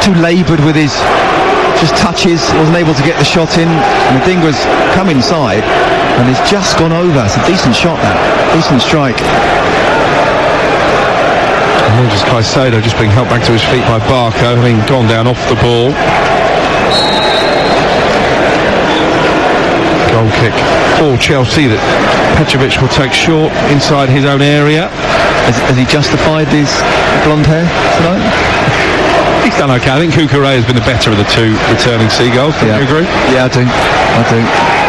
too laboured with his just touches, wasn't able to get the shot in, and Adingra's come inside and it's just gone over. It's a decent shot, that decent strike. And just Caicedo just being helped back to his feet by Barco, having gone down off the ball. Goal kick for Chelsea that Petrovic will take short inside his own area. Has he justified his blonde hair tonight? He's done okay. I think Cucurella has been the better of the 2 returning Seagulls. Do you agree? Yeah, I do.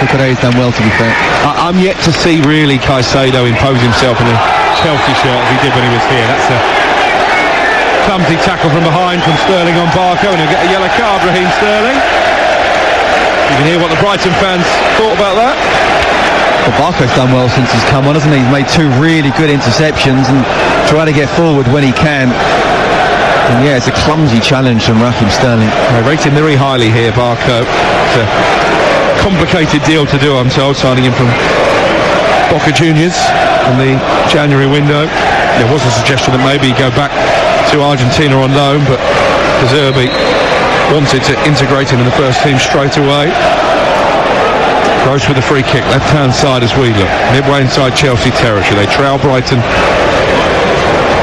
Cucurella's done well, to be fair. I'm yet to see really Caicedo impose himself in a Chelsea shirt as he did when he was here. That's a clumsy tackle from behind from Sterling on Barco, and he'll get a yellow card, Raheem Sterling. You can hear what the Brighton fans thought about that. Well, Barco's done well since he's come on, hasn't he? He's made 2 really good interceptions and try to get forward when he can. And yeah, it's a clumsy challenge from Raheem Sterling. They rate him very highly here, Barco. It's a complicated deal to do, I'm told, signing him from Boca Juniors in the January window. There was a suggestion that maybe he go back to Argentina on loan, but De Zerbi wanted to integrate him in the first team straight away. Gross with a free kick, left-hand side as we look. Midway inside Chelsea territory. They trail Brighton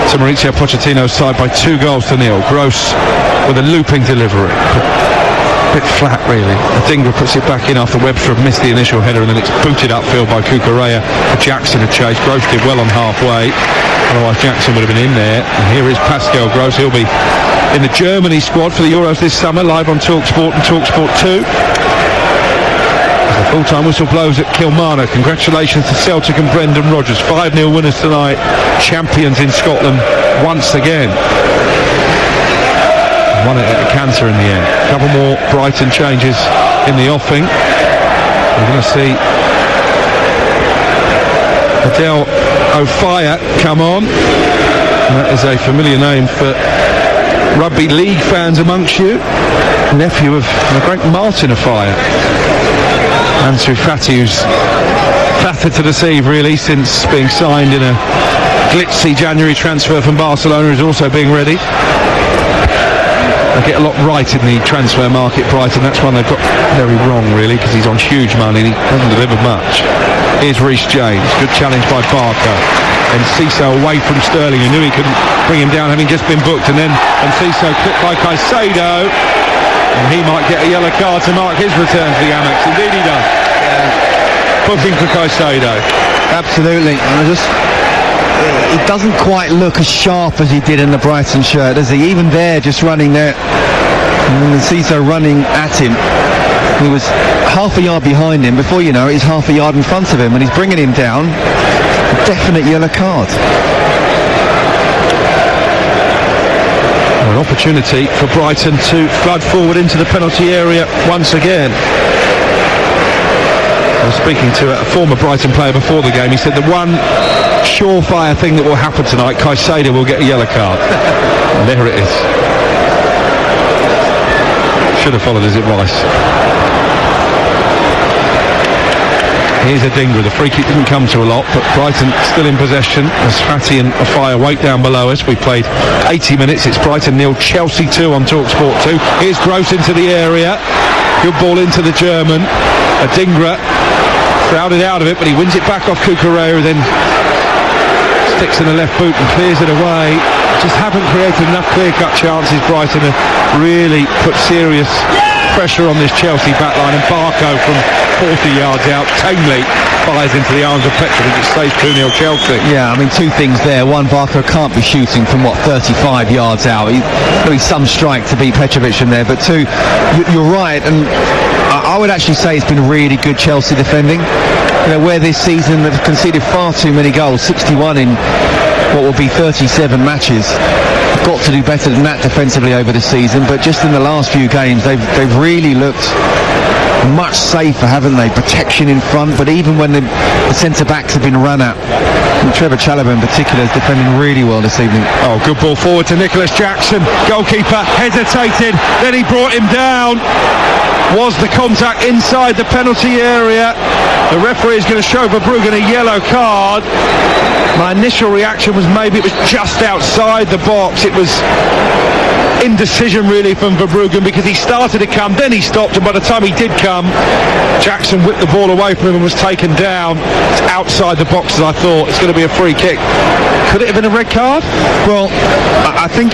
to Mauricio Pochettino's side by 2 goals to 0. Gross with a looping delivery. A bit flat, really. Adingra puts it back in after Webster have missed the initial header, and then it's booted upfield by Cucurella for Jackson to chase. Gross did well on halfway. Otherwise Jackson would have been in there. And here is Pascal Gross. He'll be in the Germany squad for the Euros this summer, live on TalkSport and TalkSport 2. The full-time whistle blows at Kilmarnock. Congratulations to Celtic and Brendan Rodgers. 5-0 winners tonight. Champions in Scotland once again. Won it at the canter in the end. A couple more Brighton changes in the offing. We're going to see Adel Ofaya come on. That is a familiar name for rugby league fans amongst you. Nephew of the great Martin Ofaya. Ansu Fati, who's flattered to deceive really since being signed in a glitzy January transfer from Barcelona, is also being ready. They get a lot right in the transfer market, Brighton. That's one they've got very wrong really, because he's on huge money and he hasn't delivered much. Here's Reece James, good challenge by Barco. And Ciso away from Sterling, who knew he couldn't bring him down having just been booked, and Ciso clipped by Caicedo. And he might get a yellow card to mark his return to the Amex. Indeed he does. Booking for Caicedo. Absolutely. He doesn't quite look as sharp as he did in the Brighton shirt, does he? Even there, just running there. And Ciso running at him. He was half a yard behind him. Before you know it, he's half a yard in front of him, and he's bringing him down. A definite yellow card. An opportunity for Brighton to flood forward into the penalty area once again. I was speaking to a former Brighton player before the game. He said the one surefire thing that will happen tonight, Caicedo will get a yellow card. And there it is. Should have followed his advice. Here's Adingra. The free kick didn't come to a lot, but Brighton still in possession as Fatty and Afire wait down below us. We played 80 minutes. It's Brighton 0, Chelsea 2 on TalkSport 2. Here's Gross into the area. Good ball into the German. Adingra crowded out of it, but he wins it back off Cucurella, then sticks in the left boot and clears it away. Just haven't created enough clear-cut chances. Brighton have really put serious pressure on this Chelsea backline, and Barco from 40 yards out tamely fires into the arms of Petrovic. It stays 2-0 Chelsea. Yeah, I mean, two things there. One, Barco can't be shooting from 35 yards out. There'll be some strike to beat Petrovic from there, but two, you're right, and I would actually say it's been really good Chelsea defending. You know, where this season they've conceded far too many goals, 61 in what will be 37 matches. Got to do better than that defensively over the season, but just in the last few games they've really looked much safer, haven't they? Protection in front, but even when the centre-backs have been run at, and Trevor Chalobah in particular is defending really well this evening. Oh, good ball forward to Nicholas Jackson. Goalkeeper hesitated, then he brought him down. Was the contact inside the penalty area? The referee is going to show Verbruggen a yellow card. My initial reaction was maybe it was just outside the box. It was indecision really from Verbruggen, because he started to come, then he stopped, and by the time he did come, Jackson whipped the ball away from him and was taken down. It's outside the box, as I thought. It's going to be a free kick. Could it have been a red card? Well, I think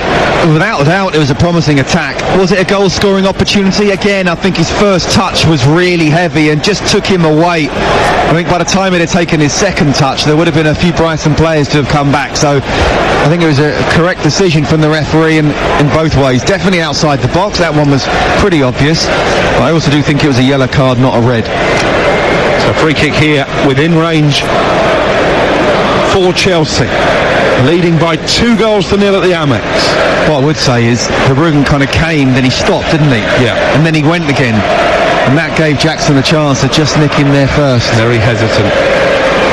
without a doubt it was a promising attack. Was it a goal scoring opportunity? Again, I think his first touch was really heavy and just took him away. I think by the time it had taken his second touch, there would have been a few Brighton players to have come back. So I think it was a correct decision from the referee in both ways. Definitely outside the box. That one was pretty obvious. But I also do think it was a yellow card, not a red. So free kick here within range for Chelsea, leading by 2-0 at the Amex. What I would say is Verbruggen kind of came, then he stopped, didn't he? Yeah. And then he went again. And that gave Jackson a chance to just nick him there first. Very hesitant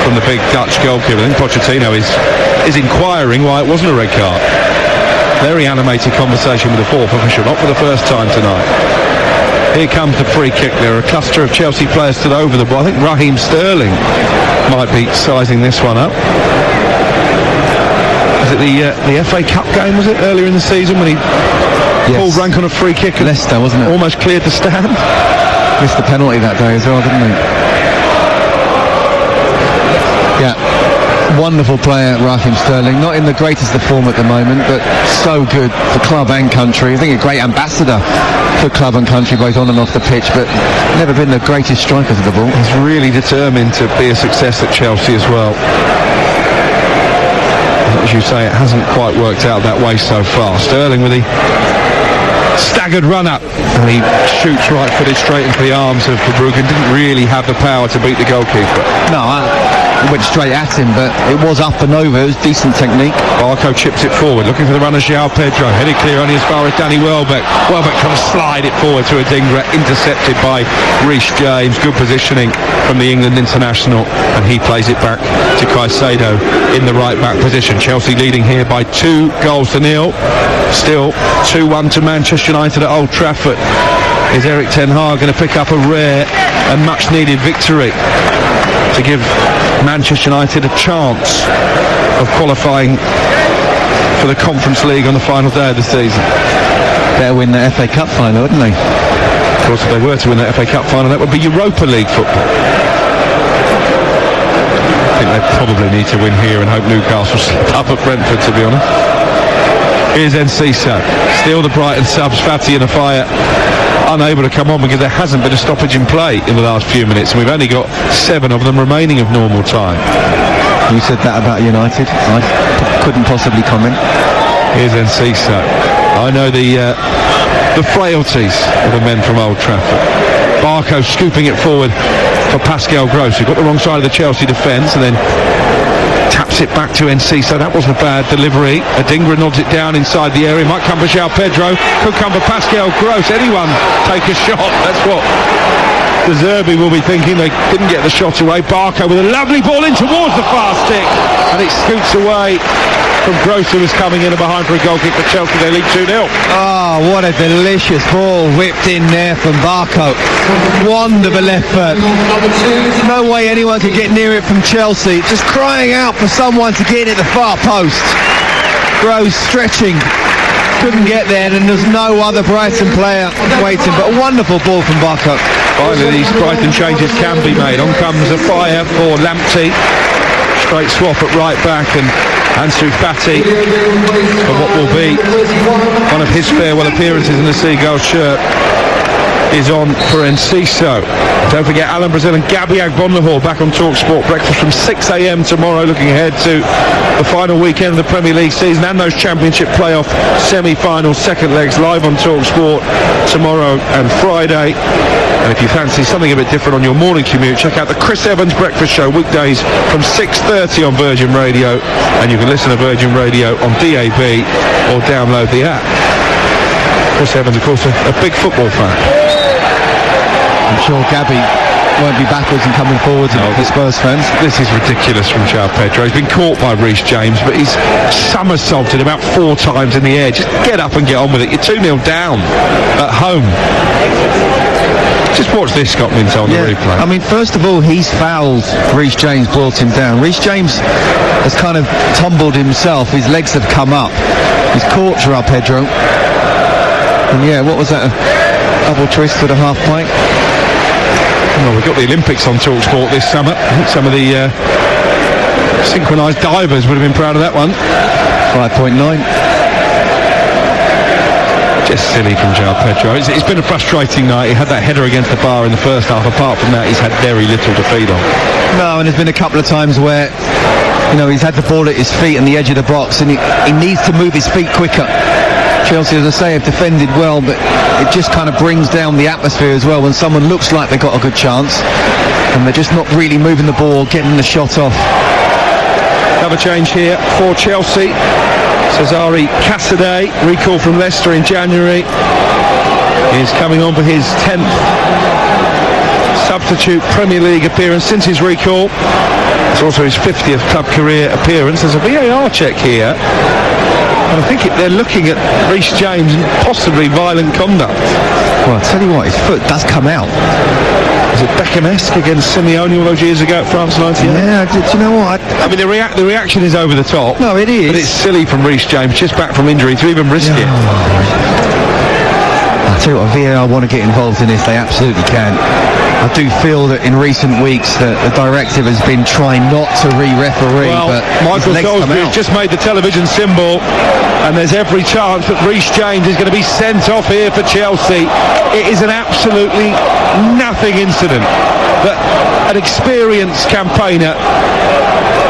from the big Dutch goalkeeper. I think Pochettino is inquiring why it wasn't a red card. Very animated conversation with the fourth official, not for the first time tonight. Here comes the free kick. There are a cluster of Chelsea players stood over the ball. I think Raheem Sterling might be sizing this one up. Was it the FA Cup game, was it, earlier in the season when he pulled rank on a free kick and Leicester, wasn't it? Almost cleared the stand. Missed the penalty that day as well, didn't he? Yeah. Wonderful player, Raheem Sterling. Not in the greatest of form at the moment, but so good for club and country. I think a great ambassador for club and country, both on and off the pitch, but never been the greatest striker of the ball. He's really determined to be a success at Chelsea as well. As you say, it hasn't quite worked out that way so far. Sterling with the staggered run up, and he shoots right-footed straight into the arms of Verbruggen. Didn't really have the power to beat the goalkeeper. No, it went straight at him, but it was up and over. It was decent technique. Barco chips it forward, looking for the runner João Pedro, headed clear only as far as Danny Welbeck. Welbeck trying to slide it forward to Adingra, intercepted by Reece James. Good positioning from the England international, and he plays it back to Caicedo in the right back position. Chelsea leading here by 2-0. Still 2-1 to Manchester United at Old Trafford. Is Erik ten Hag going to pick up a rare and much needed victory to give Manchester United a chance of qualifying for the Conference League on the final day of the season? Better win the FA Cup final, wouldn't they? Of course, if they were to win the FA Cup final, that would be Europa League football. I think they probably need to win here and hope Newcastle slip up at Brentford, to be honest. Here's Enciso. Still the Brighton subs, Fatty and Afire, unable to come on because there hasn't been a stoppage in play in the last few minutes, and we've only got 7 of them remaining of normal time. You said that about United. I couldn't possibly comment. Here's Enciso. I know the frailties of the men from Old Trafford. Barco scooping it forward for Pascal Gross, who got the wrong side of the Chelsea defence and then taps it back to NC, so that wasn't a bad delivery. Adingra nods it down inside the area. Might come for João Pedro, could come for Pascal Gross. Anyone take a shot? That's what De Zerbi will be thinking. They didn't get the shot away. Barco with a lovely ball in towards the far stick, and it scoots away from Gross, who was coming in and behind for a goal kick for Chelsea. They lead 2-0. Oh, what a delicious ball whipped in there from Barco. Wonderful effort. No way anyone could get near it from Chelsea. Just crying out for someone to get at the far post. Gross stretching. Couldn't get there, and there's no other Brighton player waiting, but a wonderful ball from Barco. Finally, these Brighton changes can be made. On comes a fire for Lamptey. Straight swap at right back, and Ansu Fati, for what will be one of his farewell appearances in the Seagull shirt, is on for Enciso. Don't forget Alan Brazil and Gabby Agbonlahor back on TalkSport Breakfast from 6 a.m. tomorrow, looking ahead to the final weekend of the Premier League season and those Championship playoff semi-finals, second legs, live on TalkSport tomorrow and Friday. And if you fancy something a bit different on your morning commute, check out the Chris Evans Breakfast Show weekdays from 6:30 on Virgin Radio, and you can listen to Virgin Radio on DAB or download the app. Chris Evans, of course, a big football fan. I'm sure Gabby won't be backwards and coming forwards with the Spurs fans. This is ridiculous from João Pedro. He's been caught by Reece James, but he's somersaulted about 4 times in the air. Just get up and get on with it. You're 2-0 down at home. Just watch this, Scott Minto, on the replay. I mean, first of all, he's fouled Reece James, brought him down. Reece James has kind of tumbled himself. His legs have come up. He's caught João Pedro. And yeah, what was that? A double twist with a half pint? Well, we've got the Olympics on TalkSport this summer. I think some of the synchronised divers would have been proud of that one. 5.9. Just silly from João Pedro. It's been a frustrating night. He had that header against the bar in the first half. Apart from that, he's had very little to feed on. No, and there's been a couple of times where, you know, he's had the ball at his feet on the edge of the box, and he needs to move his feet quicker. Chelsea, as I say, have defended well, but it just kind of brings down the atmosphere as well when someone looks like they've got a good chance and they're just not really moving the ball, getting the shot off. Another change here for Chelsea. Cesare Casadei, recall from Leicester in January, is coming on for his 10th substitute Premier League appearance since his recall. It's also his 50th club career appearance. There's a VAR check here, and I think they're looking at Reece James and possibly violent conduct. Well, I'll tell you what, his foot does come out. Was it Beckham-esque against Simeone all those years ago at France 98? Yeah, do you know what? I mean, the reaction is over the top. No, it is. But it's silly from Reece James, just back from injury, to even risk it. I'll tell you what, VAR want to get involved in this, they absolutely can. I do feel that in recent weeks that the directive has been trying not to re-referee, well, but Michael Salisbury has just made the television symbol, and there's every chance that Reece James is going to be sent off here for Chelsea. It is an absolutely nothing incident that an experienced campaigner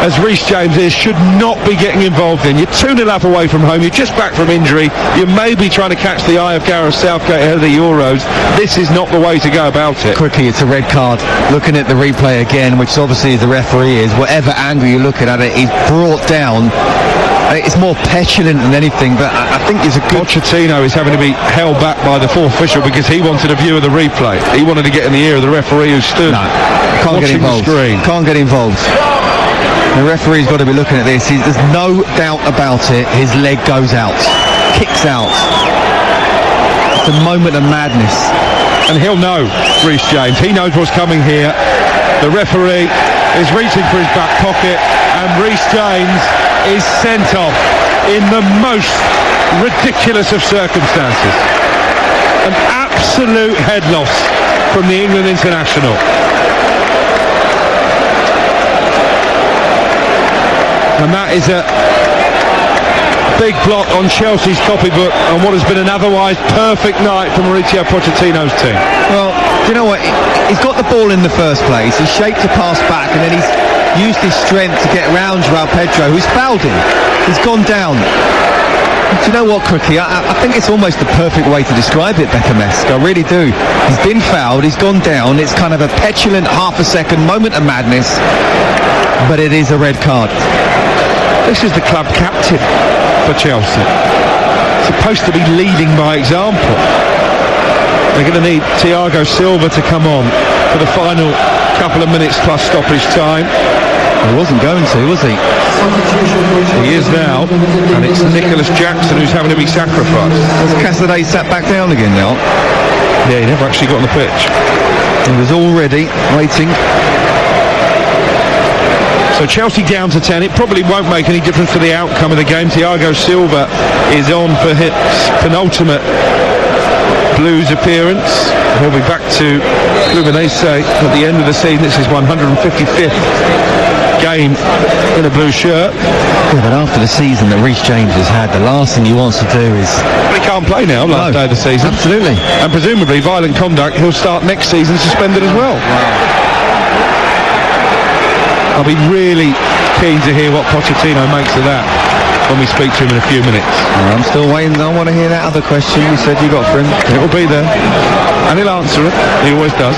as Reece James is should not be getting involved in. You're 2-0 up away from home, you're just back from injury, you may be trying to catch the eye of Gareth Southgate ahead of the Euros. This is not the way to go about it. Quickly, it's a red card. Looking at the replay again, which obviously the referee is, whatever angle you're looking at it, he's brought down. It's more petulant than anything, but I think it's a good... Pochettino is having to be held back by the fourth official because he wanted a view of the replay. He wanted to get in the ear of the referee who stood can't get involved. The screen. Can't get involved. The referee's got to be looking at this. There's no doubt about it. His leg goes out, kicks out. It's a moment of madness. And he'll know, Reece James. He knows what's coming here. The referee is reaching for his back pocket, and Reece James is sent off in the most ridiculous of circumstances. An absolute head loss from the England international. And that is a big blot on Chelsea's copybook on what has been an otherwise perfect night for Mauricio Pochettino's team. Well, do you know what? He's got the ball in the first place. He's shaped a pass back, and then he's used his strength to get around João Pedro, who's fouled him. He's gone down. Do you know what, Crookie? I think it's almost the perfect way to describe it, Beckham-esque. I really do. He's been fouled, he's gone down, it's kind of a petulant half-a-second moment of madness, but it is a red card. This is the club captain for Chelsea. Supposed to be leading by example. They're going to need Thiago Silva to come on for the final couple of minutes plus stoppage time. He wasn't going to, was he? He is now, and it's Nicholas Jackson who's having to be sacrificed. Has Casadei sat back down again now? Yeah, he never actually got on the pitch. He was already waiting. So Chelsea down to 10. It probably won't make any difference to the outcome of the game. Thiago Silva is on for his penultimate Blues appearance. He'll be back to Fluminense at the end of the season. This is 155th game in a blue shirt. Yeah, but after the season that Reece James has had, the last thing he wants to do is... But he can't play now, last day of the season. Absolutely. And presumably violent conduct, he'll start next season suspended as well. I'll be really keen to hear what Pochettino makes of that when we speak to him in a few minutes. I'm still waiting. I want to hear that other question you said you got for him. It will be there. And he'll answer it. He always does.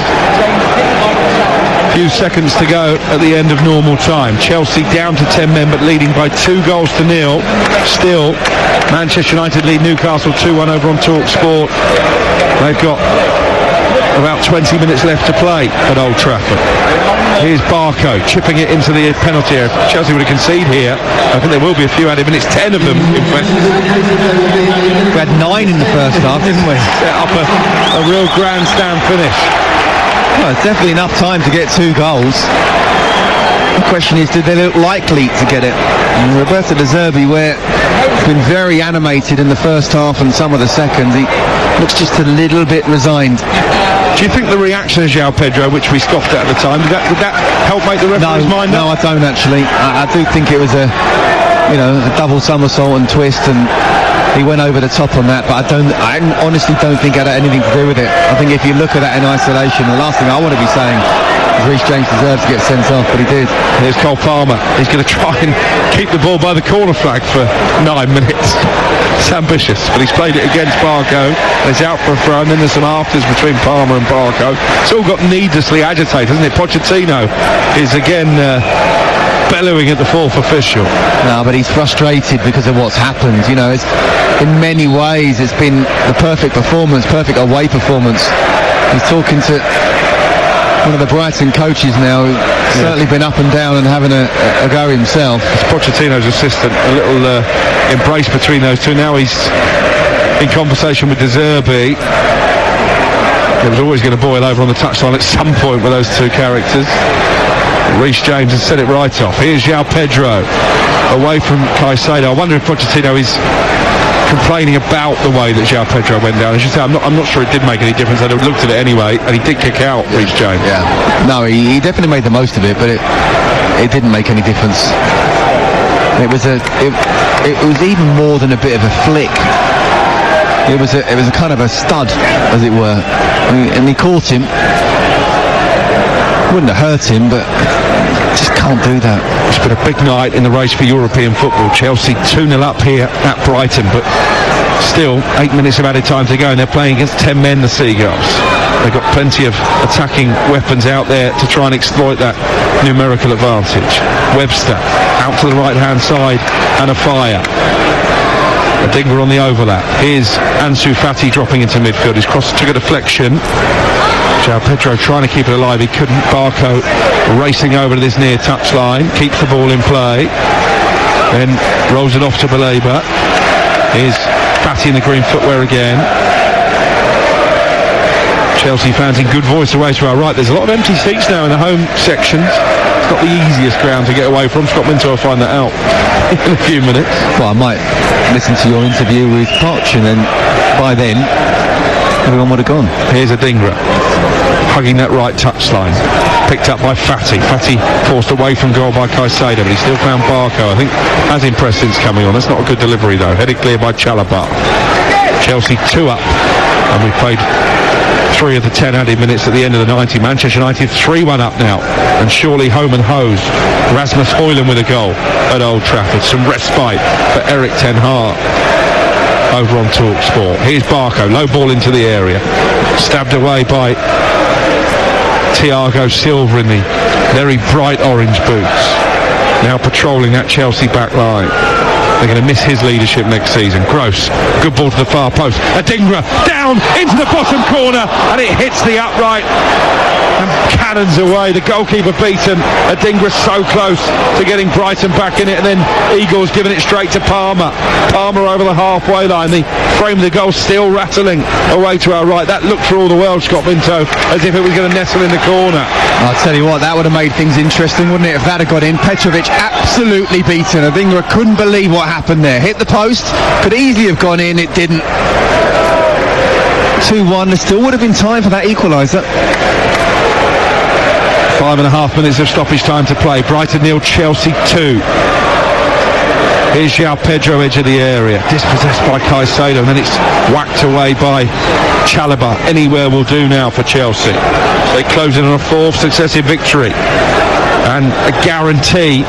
Few seconds to go at the end of normal time. Chelsea down to 10 men but leading by 2 goals to nil. Still, Manchester United lead Newcastle 2-1 over on TalkSport. They've got about 20 minutes left to play at Old Trafford. Here's Barco chipping it into the penalty area. Chelsea would have conceded here. I think there will be a few added minutes, 10 of them in fact. We had 9 in the first half, didn't we? Set up a real grandstand finish. Well, it's definitely enough time to get 2 goals. The question is, did they look likely to get it? And Roberto De Zerbi, where he's been very animated in the first half and some of the second, he looks just a little bit resigned. Do you think the reaction of João Pedro, which we scoffed at the time, did that help make the referee's mind up? No, I don't actually. I do think it was a double somersault and twist, and he went over the top on that, but I honestly don't think it had anything to do with it. I think if you look at that in isolation, the last thing I want to be saying is Reece James deserves to get sent off, but he did. Here's Cole Palmer. He's going to try and keep the ball by the corner flag for 9 minutes. It's ambitious, but he's played it against Barco. It's out for a throw, and then there's some afters between Palmer and Barco. It's all got needlessly agitated, hasn't it? Pochettino is again bellowing at the 4th official. No, but he's frustrated because of what's happened. You know, it's, in many ways it's been the perfect performance, perfect away performance. He's talking to one of the Brighton coaches now, who's certainly been up and down and having a go himself. It's Pochettino's assistant, a little embrace between those two. Now he's in conversation with De Zerbi. It was always going to boil over on the touchline at some point with those two characters. Reece James has set it right off. Here's João Pedro away from Caicedo. I wonder if Pochettino is complaining about the way that João Pedro went down. As you say, I'm not sure it did make any difference. I'd have looked at it anyway, and he did kick out Reece James. Yeah. No, he definitely made the most of it, but it didn't make any difference. It was even more than a bit of a flick. It was a kind of a stud, as it were, and he caught him. Wouldn't have hurt him, but just can't do that. It's been a big night in the race for European football. Chelsea 2-0 up here at Brighton, but still 8 minutes of added time to go, and they're playing against 10 men, the Seagulls. They've got plenty of attacking weapons out there to try and exploit that numerical advantage. Webster out to the right hand side and a fire. Adingra on the overlap. Here's Ansu Fati dropping into midfield. His cross took a deflection. João Pedro trying to keep it alive. He couldn't. Barco racing over to this near touchline. Keeps the ball in play. Then rolls it off to Baleba. Here's Fati in the green footwear again. Chelsea fans in good voice away to our right. There's a lot of empty seats now in the home sections. It's not the easiest ground to get away from. Scott Minto will find that out in a few minutes. Well, I might listen to your interview with Poch, and then by then everyone would have gone. Here's Adingra hugging that right touchline, picked up by Fati. Fati forced away from goal by Caicedo, but he still found Barco. I think as impressed since coming on. That's not a good delivery though. Headed clear by Chalobah. Chelsea 2 up, and we played 3 of the 10 added minutes at the end of the 90. Manchester United 3-1 up now, and surely home and hose. Rasmus Højlund with a goal at Old Trafford. Some respite for Erik ten Hag. over on TalkSport. Here's Barco, low ball into the area, stabbed away by Thiago Silva in the very bright orange boots, now patrolling that Chelsea back line. They're going to miss his leadership next season. Gross, good ball to the far post. Adingra down into the bottom corner, and it hits the upright and cannons away. The goalkeeper beaten. Adingra so close to getting Brighton back in it, and then Eagles giving it straight to Palmer. Palmer over the halfway line. The frame of the goal still rattling away to our right. That looked for all the world, Scott Minto, as if it was going to nestle in the corner. I'll tell you what, that would have made things interesting, wouldn't it, if that had got in? Petrovic absolutely beaten. Adingra couldn't believe what happened there. Hit the post, could easily have gone in, it didn't. 2-1, there still would have been time for that equaliser. 5.5 minutes of stoppage time to play. Brighton 0, Chelsea 2. Here's João Pedro, edge of the area, dispossessed by Caicedo, and then it's whacked away by Chalobah. Anywhere will do now for Chelsea. They close in on a 4th successive victory and a guarantee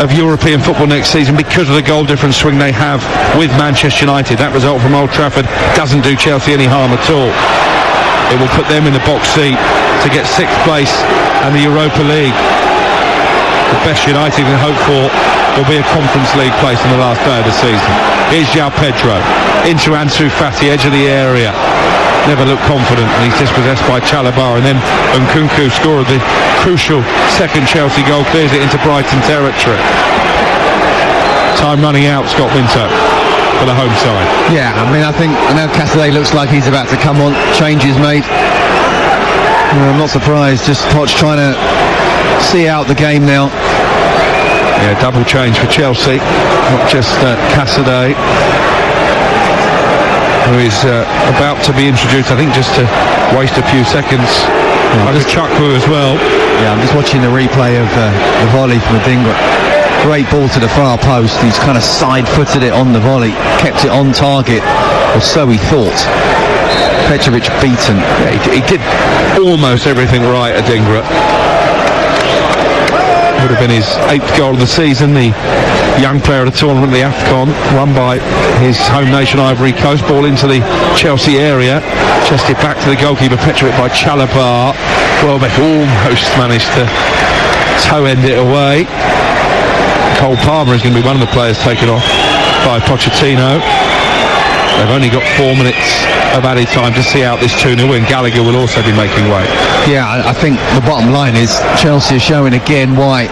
of European football next season because of the goal difference swing they have with Manchester United. That result from Old Trafford doesn't do Chelsea any harm at all. It will put them in the box seat to get 6th place and the Europa League. The best United can hope for will be a Conference League place in the last day of the season. Here's João Pedro into Ansu Fati, edge of the area. Never looked confident, and he's dispossessed by Chalobah, and then Nkunku scored the crucial second Chelsea goal, clears it into Brighton territory. Time running out, Scott Minto, for the home side. Yeah, I mean, I think now Cassidy looks like he's about to come on. Changes made. I'm not surprised. Just Poch trying to see out the game now. Yeah, double change for Chelsea, not just Cassidy, who is about to be introduced, I think, just to waste a few seconds. I just Chukwu as well. Yeah, I'm just watching the replay of the volley from Adingra. Great ball to the far post. He's kind of side-footed it on the volley, kept it on target, or so he thought. Petrovic beaten. Yeah, he did almost everything right, Adingra. Would have been his 8th goal of the season. The young player of the tournament, the AFCON, won by his home nation Ivory Coast. Ball into the Chelsea area, chested back to the goalkeeper Petrovic by Chalobah. Welbeck almost managed to toe end it away. Cole Palmer is going to be one of the players taken off by Pochettino. They've only got 4 minutes of added time to see out this 2-0 win. Gallagher will also be making way. Yeah, I think the bottom line is Chelsea are showing again why,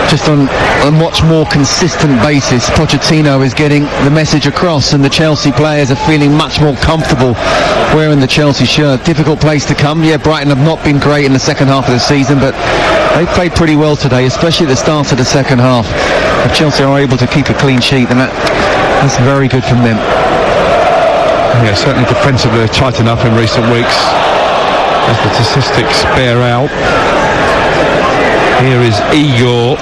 just on a much more consistent basis, Pochettino is getting the message across, and the Chelsea players are feeling much more comfortable wearing the Chelsea shirt. Difficult place to come. Yeah, Brighton have not been great in the second half of the season, but they played pretty well today, especially at the start of the second half. If Chelsea are able to keep a clean sheet, then that's very good from them. Yeah, certainly defensively they've tightened up in recent weeks, as the statistics bear out. Here is Igor.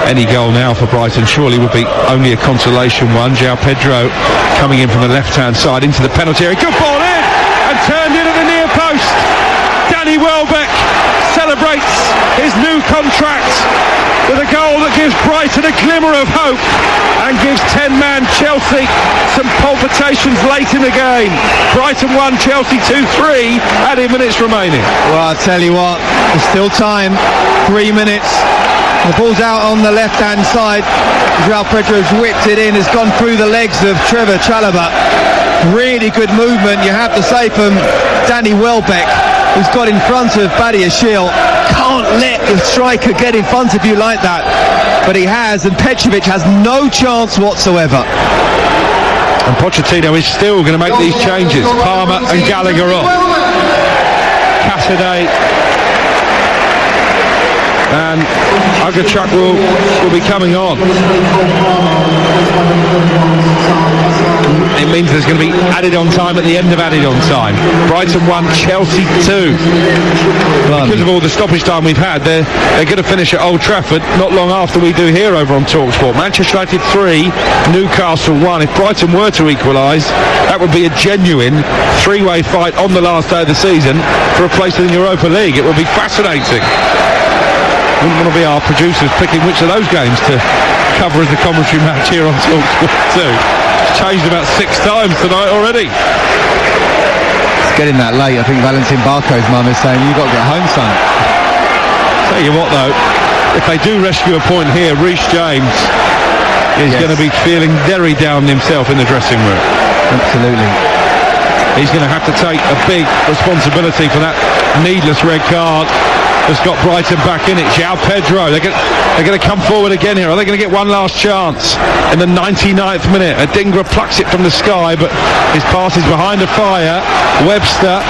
Any goal now for Brighton surely would be only a consolation one. João Pedro coming in from the left-hand side into the penalty area. Good ball in and turned in at the near post. Danny Welbeck celebrates his new contract with a goal that gives Brighton a glimmer of hope and gives 10-man Chelsea some palpitations late in the game. Brighton 1, Chelsea 2-3, added minutes remaining. Well, I'll tell you what, there's still time. 3 minutes. The ball's out on the left-hand side. João Pedro's whipped it in, has gone through the legs of Trevor Chalobah. Really good movement, you have to say, from Danny Welbeck, who's got in front of Badiashile. Can't let the striker get in front of you like that, but he has, and Petrovic has no chance whatsoever. And Pochettino is still going to make these changes. Palmer and Gallagher off. Cassidy and Agachuk will be coming on. It means there's going to be added on time at the end of added on time. Brighton 1, Chelsea 2. Because of all the stoppage time we've had, they're going to finish at Old Trafford not long after we do here over on TalkSport. Manchester United 3, Newcastle 1. If Brighton were to equalise, that would be a genuine three-way fight on the last day of the season for a place in the Europa League. It would be fascinating. Wouldn't want to be our producers picking which of those games to cover as the commentary match here on TalkSport 2. Changed about 6 times tonight already. It's getting that late. I think Valentin Barco's mum is saying, you've got to get home, son. Tell you what though, if they do rescue a point here, Reece James is going to be feeling very down himself in the dressing room. Absolutely. He's going to have to take a big responsibility for that needless red card that's got Brighton back in it. João Pedro, they're going to come forward again here. Are they going to get one last chance in the 99th minute? Adingra plucks it from the sky, but his pass is behind the fire. Webster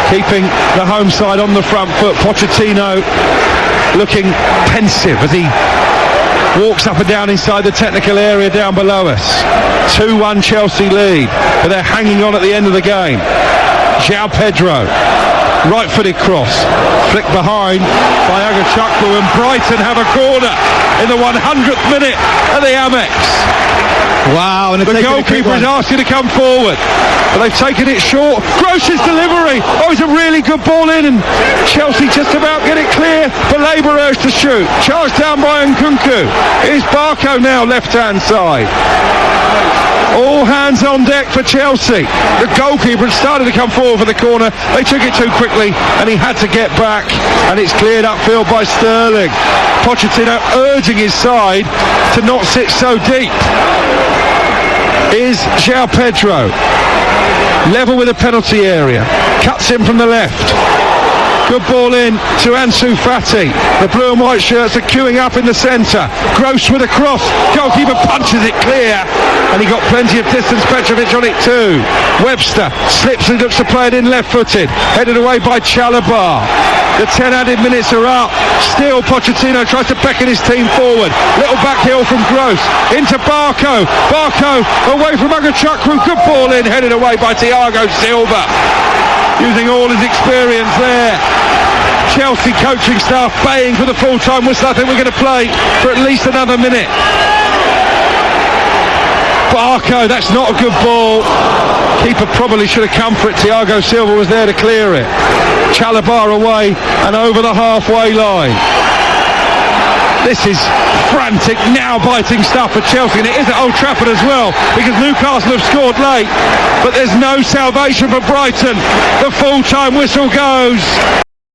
keeping the home side on the front foot. Pochettino looking pensive as he walks up and down inside the technical area down below us. 2-1 Chelsea lead, but they're hanging on at the end of the game. João Pedro, right-footed cross, flicked behind by Agachukwu, and Brighton have a corner in the 100th minute at the Amex. Wow, and the goalkeeper is asked you to come forward, but they've taken it short. Gross's delivery, it's a really good ball in, and Chelsea just about get it clear for Labourers to shoot. Charged down by Nkunku. Here's Barco now, left-hand side. All hands on deck for Chelsea. The goalkeeper had started to come forward for the corner. They took it too quickly and he had to get back, and it's cleared upfield by Sterling. Pochettino urging his side to not sit so deep. Is João Pedro level with the penalty area, cuts in from the left. Good ball in to Ansu Fati. The blue and white shirts are queuing up in the centre. Gross with a cross. Goalkeeper punches it clear. And he got plenty of distance. Petrovic on it too. Webster slips and looks to play it in left-footed. Headed away by Chalabar. The 10 added minutes are up. Still Pochettino tries to beckon his team forward. Little back heel from Gross. Into Barco. Barco away from Agachukwu. Good ball in. Headed away by Thiago Silva. Using all his experience there. Chelsea coaching staff baying for the full-time whistle. I think we're going to play for at least another minute. Barco, that's not a good ball. Keeper probably should have come for it. Thiago Silva was there to clear it. Chalabar away and over the halfway line. This is frantic, now-biting stuff for Chelsea, and it is at Old Trafford as well, because Newcastle have scored late, but there's no salvation for Brighton. The full-time whistle goes.